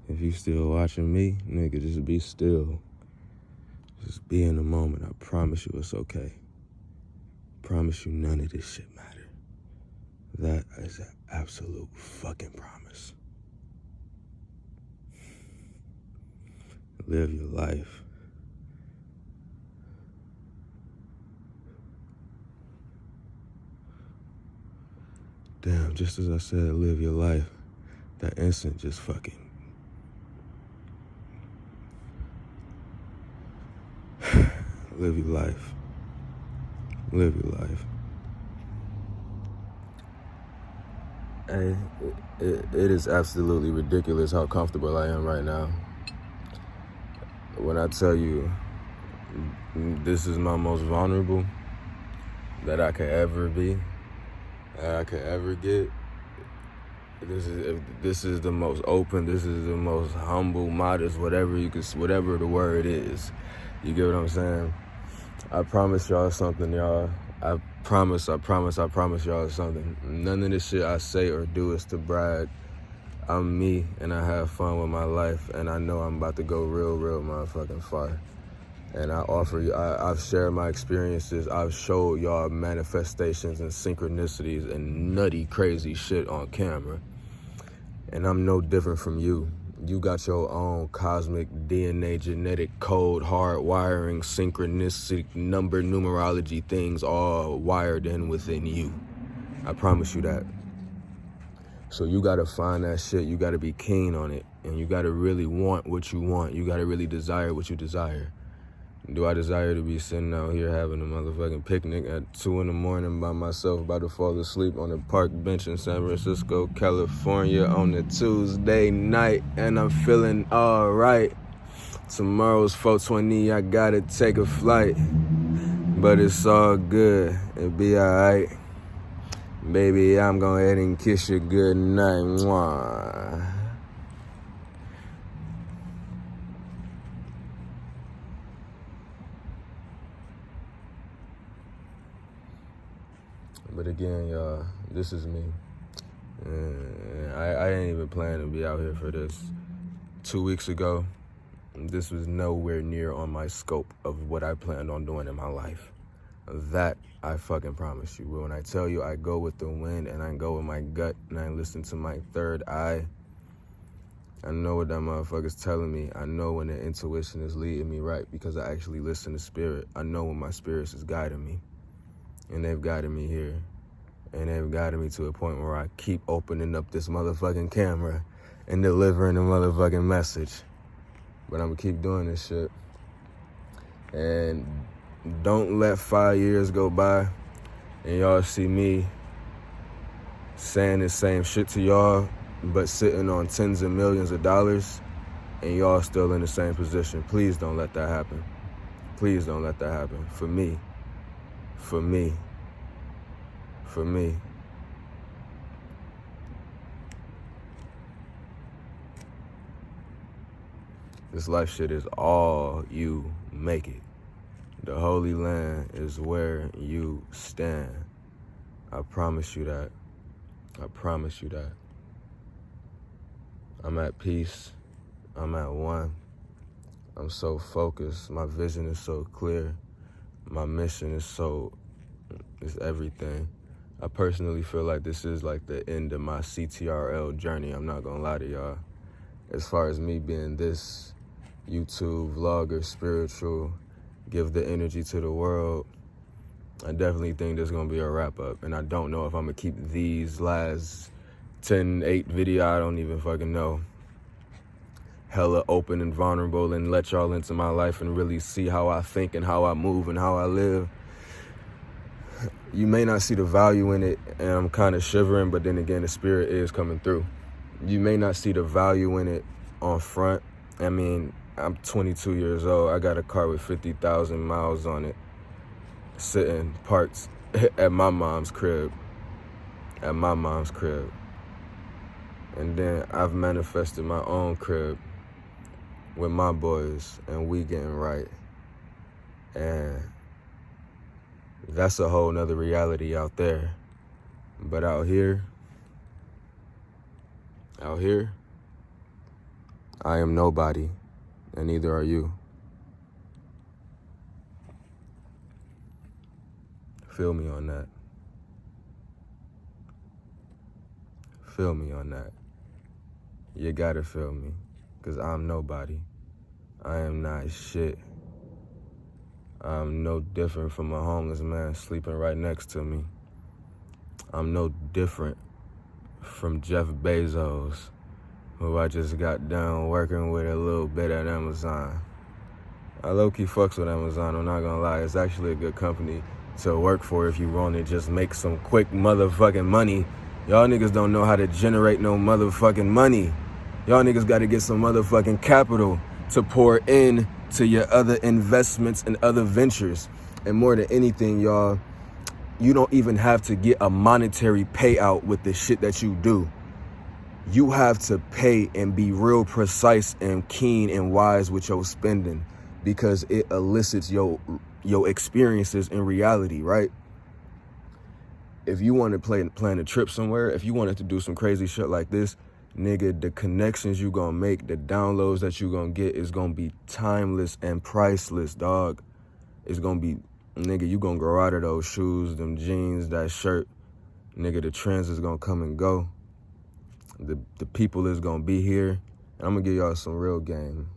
If you still watching me, nigga, just be still. Just be in the moment. I promise you it's okay. Promise you none of this shit matter. That is an absolute fucking promise. Live your life. Damn, just as I said, live your life, that instant just fucking. Live your life. Live your life. Hey, it is absolutely ridiculous how comfortable I am right now. When I tell you this is my most vulnerable that I could ever be, that I could ever get, this is the most open, this is the most humble, modest, whatever the word is. You get what I'm saying? I promise y'all something, y'all. I promise y'all something. None of this shit I say or do is to brag. I'm me, and I have fun with my life, and I know I'm about to go real motherfucking far. And I offer you, I've shared my experiences. I've showed y'all manifestations and synchronicities and nutty, crazy shit on camera. And I'm no different from you. You got your own cosmic DNA, genetic code, hard wiring, synchronistic number, numerology things all wired in within you. I promise you that. So you gotta find that shit. You gotta be keen on it. And you gotta really want what you want. You gotta really desire what you desire. Do I desire to be sitting out here having a motherfucking picnic at 2 a.m. by myself, about to fall asleep on a park bench in San Francisco, California on a Tuesday night, and I'm feeling all right. Tomorrow's 420, I gotta take a flight, but it's all good, it'll be all right. Baby, I'm going ahead and kiss you good night. Mwah. But again, y'all, this is me. And I ain't even planning to be out here for this. 2 weeks ago, this was nowhere near on my scope of what I planned on doing in my life. That I fucking promise you. When I tell you I go with the wind and I go with my gut and I listen to my third eye, I know what that motherfucker's telling me. I know when the intuition is leading me right because I actually listen to spirit. I know when my spirit is guiding me. And they've guided me here. And they've guided me to a point where I keep opening up this motherfucking camera and delivering a motherfucking message. But I'm gonna keep doing this shit. And don't let 5 years go by and y'all see me saying the same shit to y'all, but sitting on tens of millions of dollars and y'all still in the same position. Please don't let that happen. Please don't let that happen. For me. For me. For me. This life shit is all you make it. The Holy Land is where you stand. I promise you that. I promise you that. I'm at peace. I'm at one. I'm so focused. My vision is so clear. My mission is everything. I personally feel like this is like the end of my CTRL journey. I'm not gonna lie to y'all. As far as me being this YouTube vlogger, spiritual, give the energy to the world, I definitely think there's gonna be a wrap up. And I don't know if I'm gonna keep these last 8 video, I don't even fucking know, hella open and vulnerable and let y'all into my life and really see how I think and how I move and how I live. You may not see the value in it, and I'm kind of shivering, but then again, the spirit is coming through. You may not see the value in it on front. I mean, I'm 22 years old. I got a car with 50,000 miles on it, sitting parked at my mom's crib. At my mom's crib. And then I've manifested my own crib with my boys, and we getting right. And that's a whole nother reality out there. But out here, I am nobody, and neither are you. Feel me on that. Feel me on that. You gotta feel me, because I'm nobody. I am not shit. I'm no different from a homeless man sleeping right next to me. I'm no different from Jeff Bezos, who I just got done working with a little bit at Amazon. I low-key fucks with Amazon, I'm not gonna lie. It's actually a good company to work for if you want to just make some quick motherfucking money. Y'all niggas don't know how to generate no motherfucking money. Y'all niggas gotta get some motherfucking capital to pour in to your other investments and other ventures. And more than anything, y'all, you don't even have to get a monetary payout with the shit that you do. You have to pay and be real precise and keen and wise with your spending, because it elicits your experiences in reality, right? If you want to plan a trip somewhere, if you wanted to do some crazy shit like this, nigga, the connections you gonna make, the downloads that you gonna get is gonna be timeless and priceless, dog. It's gonna be, nigga, you gonna grow out of those shoes, them jeans, that shirt. Nigga, the trends is gonna come and go. The people is gonna be here. And I'm gonna give y'all some real game.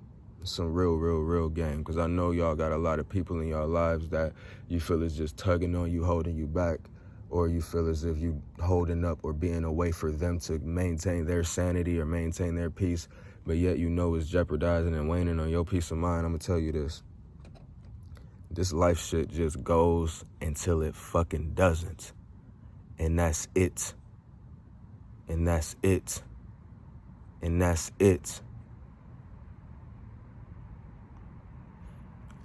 Some real game. Because I know y'all got a lot of people in y'all lives that you feel is just tugging on you, holding you back. Or you feel as if you holding up or being a way for them to maintain their sanity or maintain their peace, but yet you know it's jeopardizing and waning on your peace of mind. I'm gonna tell you this. This life shit just goes until it fucking doesn't. And that's it. And that's it. And that's it.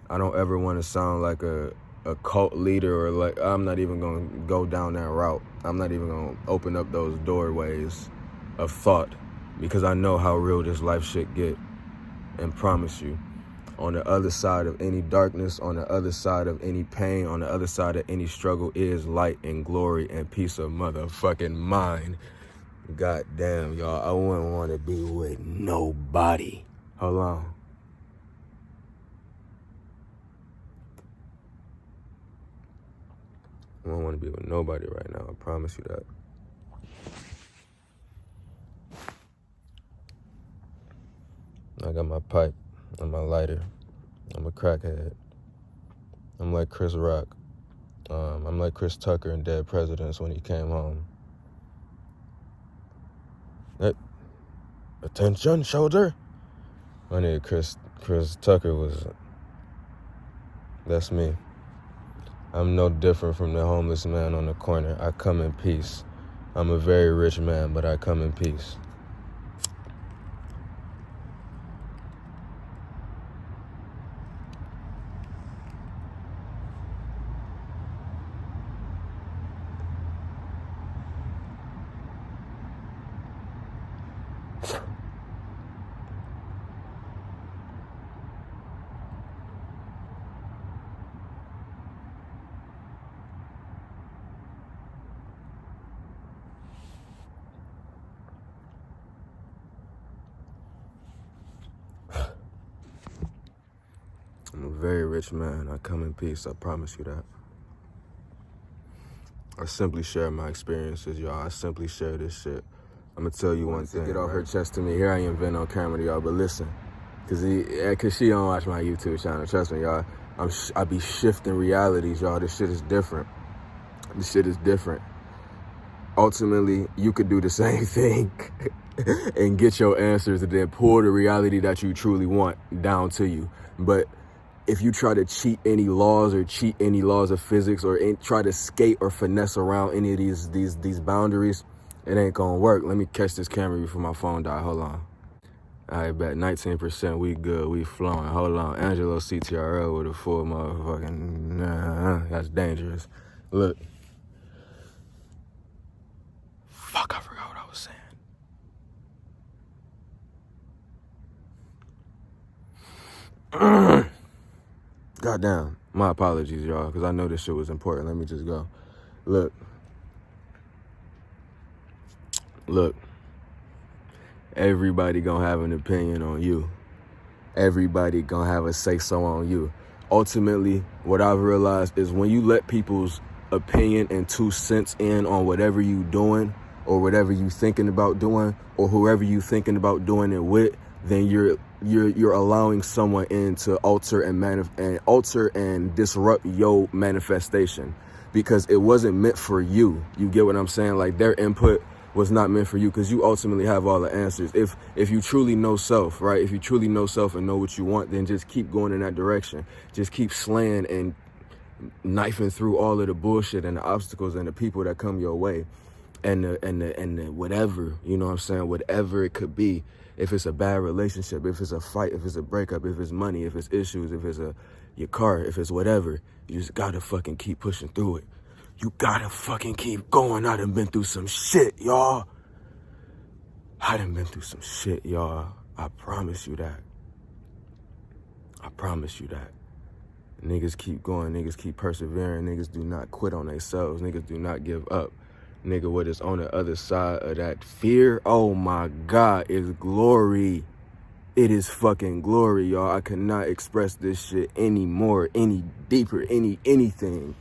I don't ever want to sound like a cult leader, or like, I'm not even gonna go down that route. I'm not even gonna open up those doorways of thought, because I know how real this life shit get. And promise you, on the other side of any darkness, on the other side of any pain, on the other side of any struggle is light and glory and peace of motherfucking mind. God damn, y'all, I wouldn't want to be with nobody. Hold on. I don't want to be with nobody right now, I promise you that. I got my pipe and my lighter. I'm a crackhead. I'm like Chris Rock. I'm like Chris Tucker in Dead Presidents when he came home. Hey, attention, soldier. My nigga Chris Tucker that's me. I'm no different from the homeless man on the corner. I come in peace. I'm a very rich man, but I come in peace. I'm a very rich man. I come in peace. I promise you that. I simply share my experiences, y'all. I simply share this shit. I'm gonna tell you one thing. Get off her chest to me. Here I am venting on camera to y'all, but listen, cause she don't watch my YouTube channel. Trust me, y'all. I be shifting realities, y'all. This shit is different. This shit is different. Ultimately, you could do the same thing and get your answers and then pull the reality that you truly want down to you. But if you try to cheat any laws or cheat any laws of physics or try to skate or finesse around any of these boundaries, it ain't gonna work. Let me catch this camera before my phone die. Hold on. I bet 19%. We good. We flowing. Hold on. Angelo CTRL with a full motherfucking. That's dangerous. Look. Fuck, I forgot what I was saying. Goddamn. My apologies, y'all, because I know this shit was important. Let me just go. Look. Everybody gonna have an opinion on you. Everybody gonna have a say-so on you. Ultimately, what I've realized is when you let people's opinion and 2 cents in on whatever you doing or whatever you thinking about doing or whoever you thinking about doing it with, then you're allowing someone in to alter and disrupt your manifestation because it wasn't meant for you. You get what I'm saying? Like their input was not meant for you because you ultimately have all the answers. If you truly know self, right? If you truly know self and know what you want, then just keep going in that direction. Just keep slaying and knifing through all of the bullshit and the obstacles and the people that come your way and the whatever, you know what I'm saying? Whatever it could be. If it's a bad relationship, if it's a fight, if it's a breakup, if it's money, if it's issues, if it's your car, if it's whatever, you just gotta fucking keep pushing through it. You gotta fucking keep going. I done been through some shit, y'all. I done been through some shit, y'all. I promise you that. I promise you that. Niggas keep going. Niggas keep persevering. Niggas do not quit on themselves. Niggas do not give up. Nigga, what is on the other side of that fear? Oh my God, is glory. It is fucking glory, y'all. I cannot express this shit any more, any deeper, anything.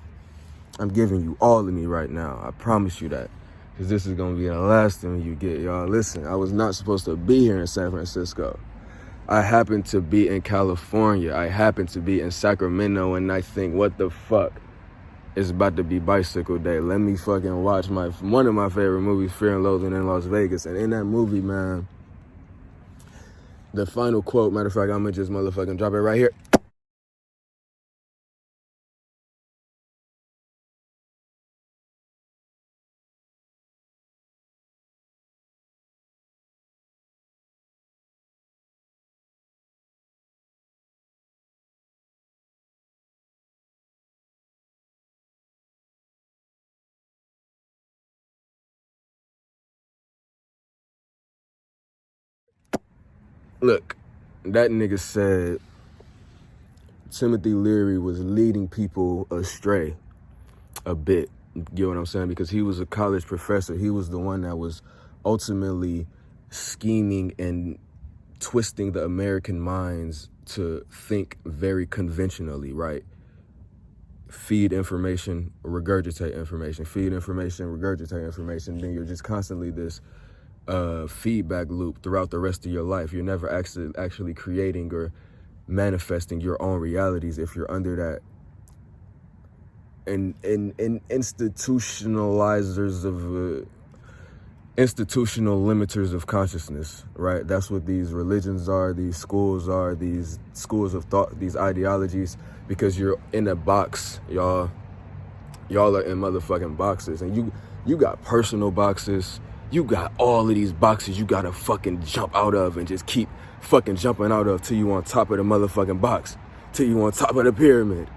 I'm giving you all of me right now. I promise you that. Because this is going to be the last thing you get, y'all. Listen, I was not supposed to be here in San Francisco. I happen to be in California. I happen to be in Sacramento, and I think, what the fuck? It's about to be bicycle day. Let me fucking watch one of my favorite movies, Fear and Loathing in Las Vegas. And in that movie, man, the final quote, matter of fact, I'm going to just motherfucking drop it right here. Look, that nigga said Timothy Leary was leading people astray a bit. You get what I'm saying? Because he was a college professor. He was the one that was ultimately scheming and twisting the American minds to think very conventionally, right? Feed information, regurgitate information. Feed information, regurgitate information. Then you're just constantly this feedback loop throughout the rest of your life. You're never actually creating or manifesting your own realities if you're under that and institutionalizers of institutional limiters of consciousness, right? That's what these religions are, these schools of thought, these ideologies, because you're in a box, y'all are in motherfucking boxes, and you got personal boxes. You got all of these boxes you gotta fucking jump out of and just keep fucking jumping out of till you on top of the motherfucking box, till you on top of the pyramid.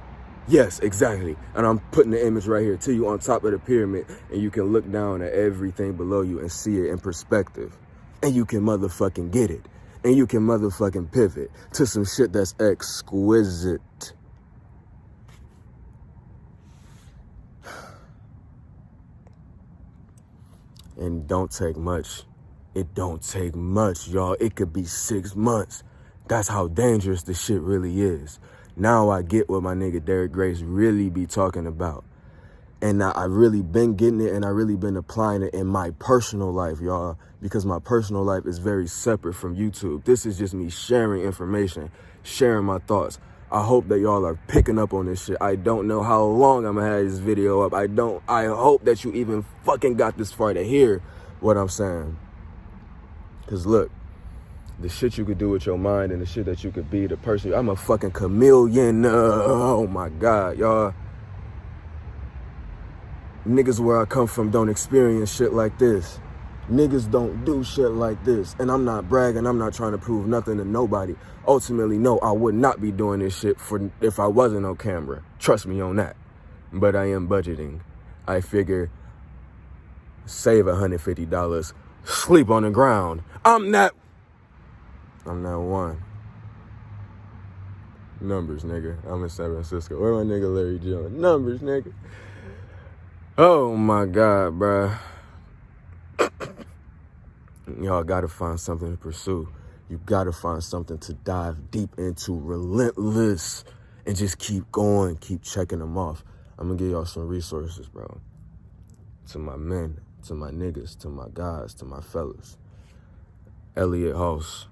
Yes, exactly. And I'm putting the image right here, till you on top of the pyramid and you can look down at everything below you and see it in perspective. and you can motherfucking get it. And you can motherfucking pivot to some shit that's exquisite. And don't take much. It don't take much, y'all. It could be 6 months. That's how dangerous this shit really is. Now I get what my nigga Derek Grace really be talking about. And I really been getting it, and I really been applying it in my personal life, y'all, because my personal life is very separate from YouTube. This is just me sharing information, sharing my thoughts. I hope that y'all are picking up on this shit. I don't know how long I'm gonna have this video up. I hope that you even fucking got this far to hear what I'm saying. Cause look, the shit you could do with your mind and the shit that you could be, the person, I'm a fucking chameleon. Oh my God, y'all. Niggas where I come from don't experience shit like this. Niggas don't do shit like this. And I'm not bragging. I'm not trying to prove nothing to nobody. Ultimately, no, I would not be doing this shit if I wasn't on camera. Trust me on that. But I am budgeting. I figure save $150, sleep on the ground. I'm that one. Numbers, nigga. I'm in San Francisco. Where my nigga Larry Jones? Numbers, nigga. Oh my God, bruh. Y'all gotta find something to pursue. You gotta find something to dive deep into, relentless, and just keep going, keep checking them off. I'm gonna give y'all some resources, bro. To my men, to my niggas, to my guys, to my fellas. Elliot House.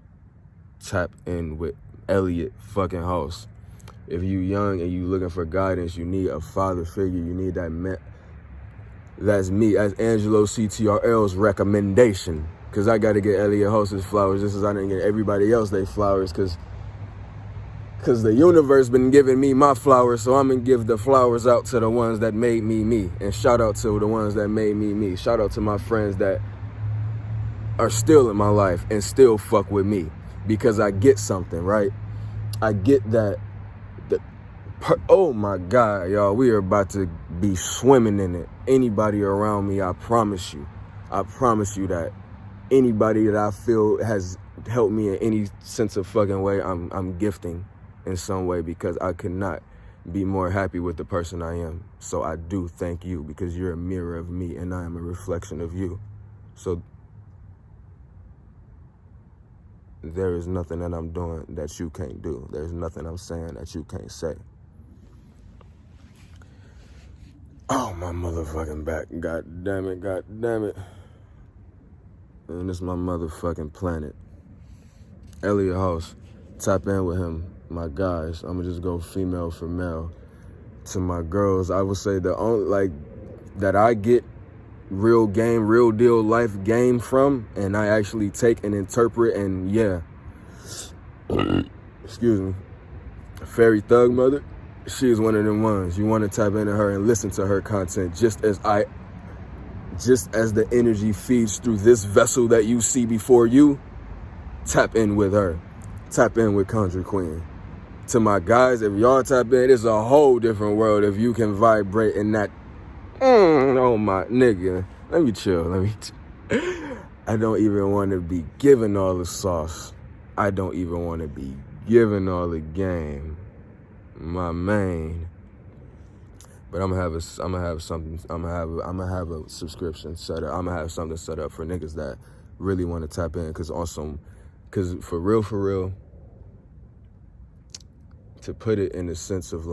Tap in with Elliot fucking House. If you young and you looking for guidance, you need a father figure, you need that man. That's me, as Angelo CTRL's recommendation. Because I got to get Elliot Host's flowers just as I didn't get everybody else their flowers. Because the universe been giving me my flowers, so I'm going to give the flowers out to the ones that made me me. And shout out to the ones that made me me. Shout out to my friends that are still in my life and still fuck with me. Because I get something, right? I get that. Oh my God, y'all, we are about to be swimming in it. Anybody around me, I promise you that anybody that I feel has helped me in any sense of fucking way, I'm gifting in some way, because I could not be more happy with the person I am. So I do thank you, because you're a mirror of me and I am a reflection of you. So there is nothing that I'm doing that you can't do. There's nothing I'm saying that you can't say. Oh, my motherfucking back. God damn it. And this is my motherfucking planet. Elliot House. Tap in with him. My guys. I'm gonna just go female for male. To my girls, I would say the only, that I get real game, real deal life game from, and I actually take and interpret, and yeah. Excuse me. Fairy Thug Mother. She's one of them ones. You want to tap into her and listen to her content just as the energy feeds through this vessel that you see before you. Tap in with her. Tap in with Country Queen. To my guys, if y'all tap in, it's a whole different world if you can vibrate in that. Oh my nigga. Let me chill. I don't even want to be giving all the sauce. I don't even want to be giving all the game. My main, but I'm gonna have a subscription set up. I'm gonna have something set up for niggas that really want to tap in, cause for real, to put it in the sense of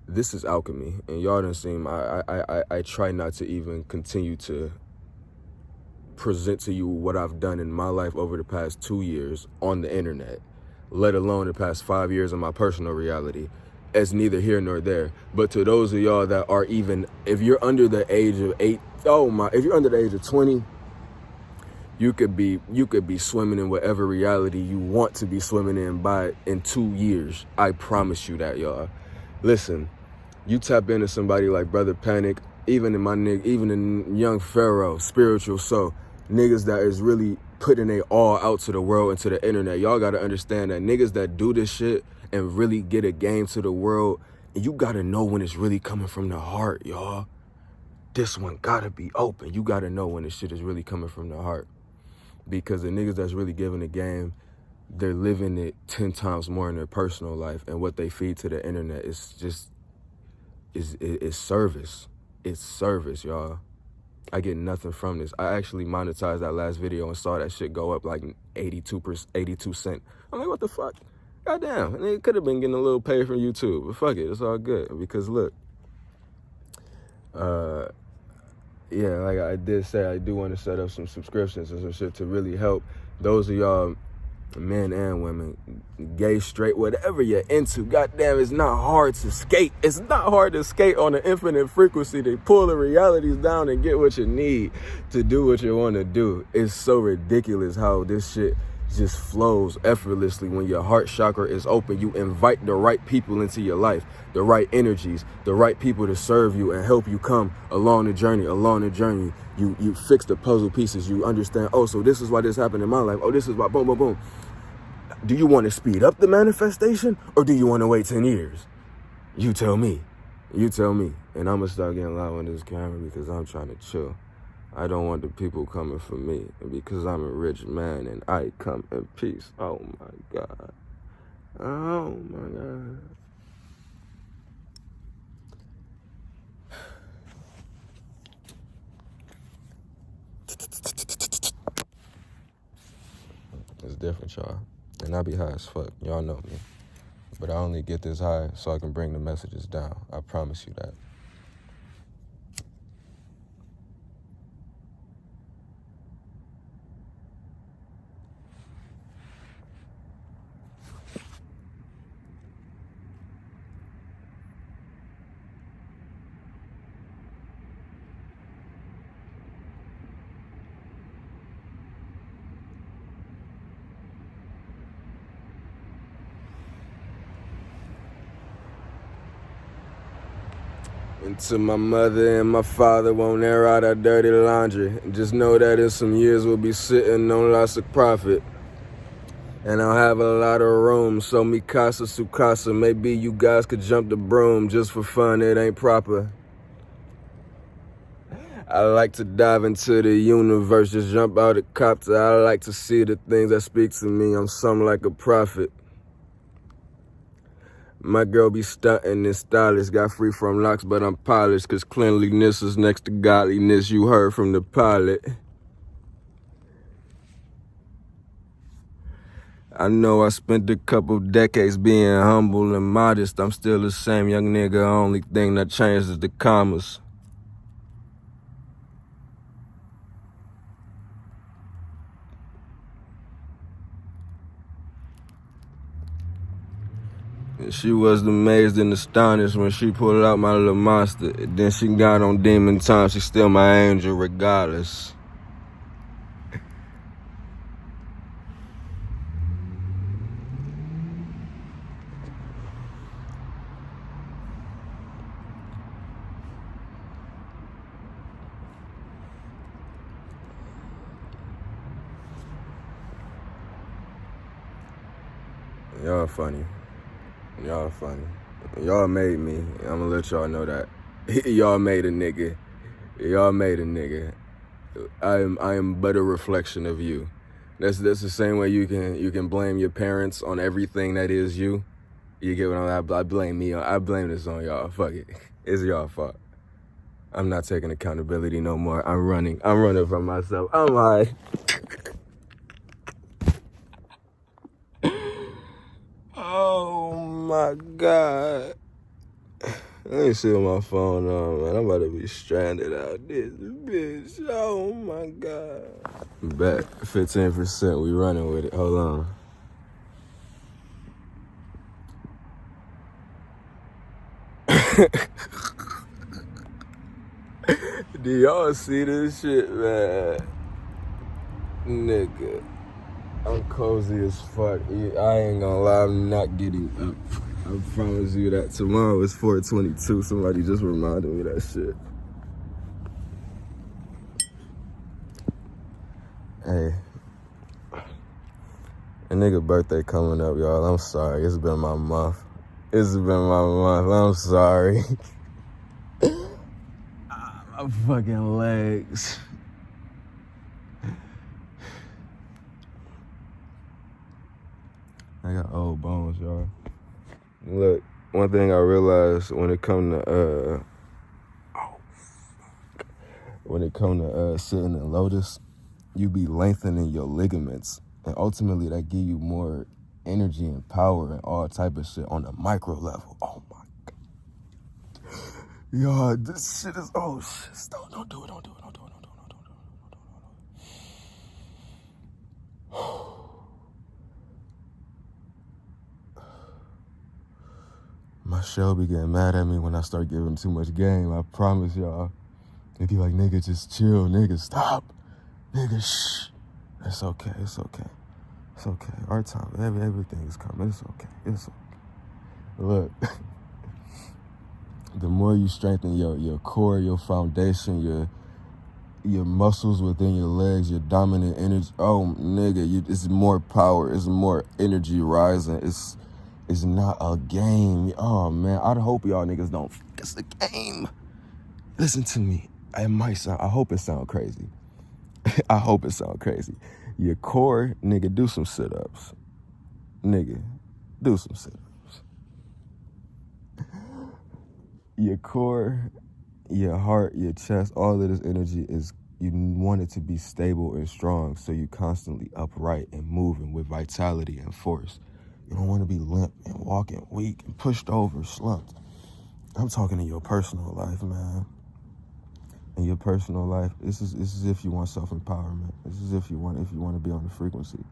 this is alchemy, and y'all done seem, I try not to even continue to present to you what I've done in my life over the past 2 years on the internet, let alone the past 5 years of my personal reality, as neither here nor there. But to those of y'all that are even, if you're under the age of if you're under the age of 20, you could be swimming in whatever reality you want to be swimming in 2 years. I promise you that, y'all. Listen, you tap into somebody like Brother Panic, even in Young Pharaoh, Spiritual Soul, niggas that is really putting they all out to the world and to the internet. Y'all gotta understand that niggas that do this shit and really get a game to the world, and you gotta know when it's really coming from the heart, y'all. This one gotta be open. You gotta know when this shit is really coming from the heart. because the niggas that's really giving the game, they're living it 10 times more in their personal life, and what they feed to the internet is just is service. It's service, y'all. I get nothing from this. I actually monetized that last video and saw that shit go up like 82 cents. I'm like, what the fuck? Goddamn. And it could have been getting a little pay from YouTube, but fuck it, it's all good. Because look, yeah, like I did say, I do want to set up some subscriptions and some shit to really help those of y'all, men and women, gay, straight, whatever you're into. Goddamn, it's not hard to skate. It's not hard to skate on an infinite frequency to pull the realities down and get what you need to do what you want to do. It's so ridiculous how this shit just flows effortlessly when your heart chakra is open. You invite the right people into your life, the right energies, the right people to serve you and help you come along the journey. You fix the puzzle pieces. You understand, oh, so this is why this happened in my life. Oh, this is why, boom, boom, boom. Do you want to speed up the manifestation or do you want to wait 10 years? You tell me. You tell me. And I'm going to start getting loud on this camera because I'm trying to chill. I don't want the people coming for me because I'm a rich man and I come in peace. Oh, my God. Oh, my God. It's different, y'all. And I be high as fuck. Y'all know me. But I only get this high so I can bring the messages down. I promise you that. And to my mother and my father, won't air out our dirty laundry. Just know that in some years we'll be sitting on lots of profit. And I'll have a lot of room, so mi casa su casa. Maybe you guys could jump the broom just for fun, it ain't proper. I like to dive into the universe, just jump out a copter. I like to see the things that speak to me, I'm something like a prophet. My girl be stuntin' and stylish, got free from locks, but I'm polished, cause cleanliness is next to godliness, you heard from the pilot. I know I spent a couple decades being humble and modest, I'm still the same young nigga, only thing that changed is the commas. She was amazed and astonished when she pulled out my little monster. Then she got on demon time, she's still my angel regardless. Y'all funny. Y'all funny. Y'all made me. I'm gonna let y'all know that. Y'all made a nigga. Y'all made a nigga. I am but a reflection of you. That's the same way you can blame your parents on everything that is you. You get what I blame me on. I blame this on y'all. Fuck it. It's y'all fault. I'm not taking accountability no more. I'm running from myself. I'm high. Oh my God. Let me see what my phone on, man. I'm about to be stranded out this bitch. Oh my God. Bet 15%. We running with it. Hold on. Do y'all see this shit, man? Nigga. I'm cozy as fuck. I ain't gonna lie, I'm not getting up. I promise you that. Tomorrow is 4/22. Somebody just reminded me that shit. Hey. A nigga birthday coming up, y'all. I'm sorry. It's been my month. I'm sorry. My fucking legs. I got old bones, y'all. Look, one thing I realized when it come to sitting in lotus, you be lengthening your ligaments, and ultimately that give you more energy and power and all type of shit on a micro level. Oh my god, y'all, this shit is shit. Don't do it. My shell be getting mad at me when I start giving too much game. I promise y'all. They be like, nigga, just chill. Nigga, stop. Nigga, shh. It's okay. Our time, everything is coming. It's okay. Look, the more you strengthen your core, your foundation, your muscles within your legs, your dominant energy. Oh, nigga, it's more power. It's more energy rising. It's not a game. Oh, man, I hope y'all niggas don't think it's a game. Listen to me. I hope it sound crazy. I hope it sound crazy. Your core, nigga, do some sit-ups. Nigga, do some sit-ups. Your core, your heart, your chest, all of this energy you want it to be stable and strong, so you constantly upright and moving with vitality and force. You don't want to be limp and walking weak and pushed over, slumped. I'm talking in your personal life, man. In your personal life, this is if you want self-empowerment. This is if you want to be on the frequency.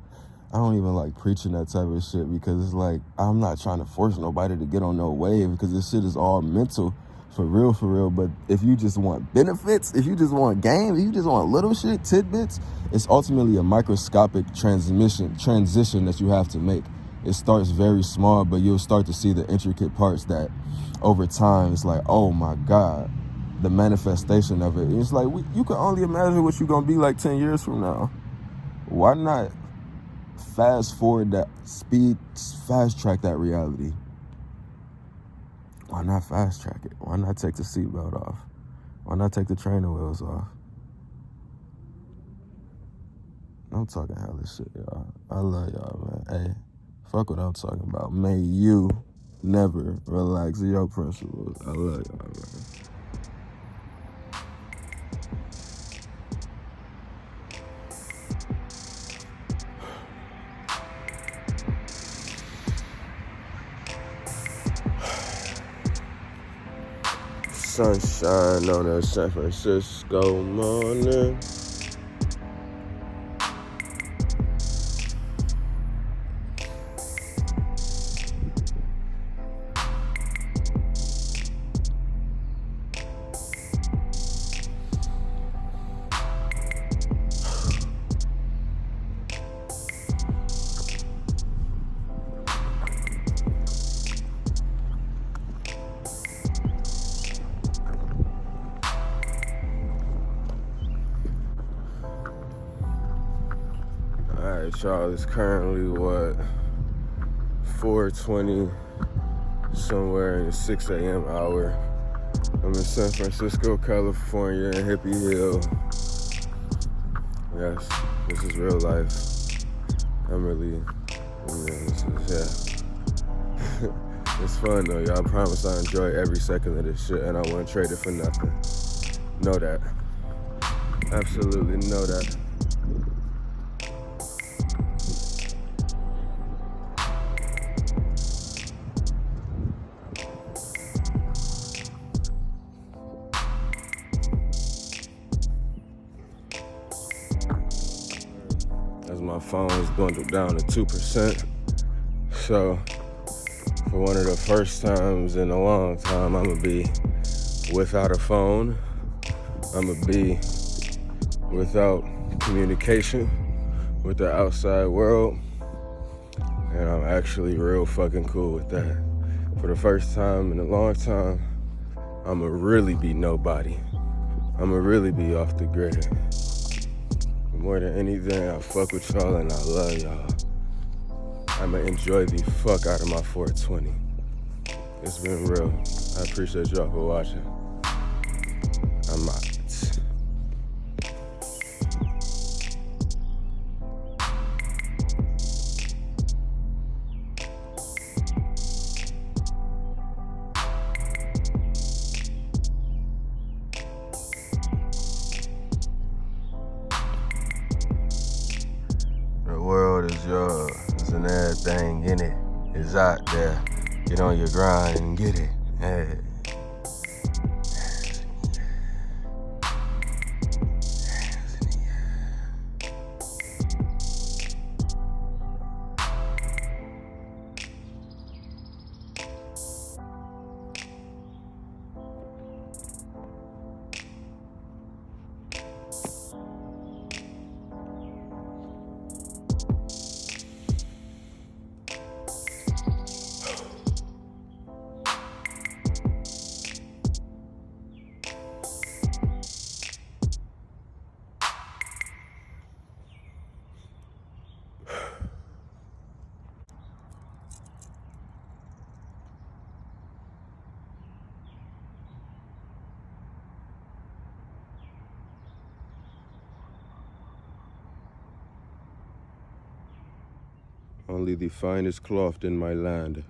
I don't even like preaching that type of shit, because it's like, I'm not trying to force nobody to get on no wave, because this shit is all mental, for real. But if you just want benefits, if you just want games, if you just want little shit, tidbits, it's ultimately a microscopic transition that you have to make. It starts very small, but you'll start to see the intricate parts that over time, it's like, oh my God, the manifestation of it. It's like, you can only imagine what you're going to be like 10 years from now. Why not fast track that reality? Why not fast track it? Why not take the seatbelt off? Why not take the trainer wheels off? I'm talking hella shit, y'all. I love y'all, man. Hey, fuck what I'm talking about. May you never relax your principles. I love y'all, man. Sunshine on a San Francisco morning. Alright, y'all, it's currently 4:20, somewhere in the 6 a.m. hour. I'm in San Francisco, California, in Hippie Hill. Yes, this is real life. It's fun though, y'all. I promise I enjoy every second of this shit, and I wouldn't trade it for nothing. Know that. Absolutely know that. As my phone is dwindled down to 2%. So, for one of the first times in a long time, I'm gonna be without a phone. I'm gonna be without communication with the outside world. And I'm actually real fucking cool with that. For the first time in a long time, I'm gonna really be nobody. I'm gonna really be off the grid. More than anything, I fuck with y'all and I love y'all. I'ma enjoy the fuck out of my 420. It's been real. I appreciate y'all for watching. I'm out. what is yours, and everything in it is out there. Get on your grind and get it. Hey. Only the finest cloth in my land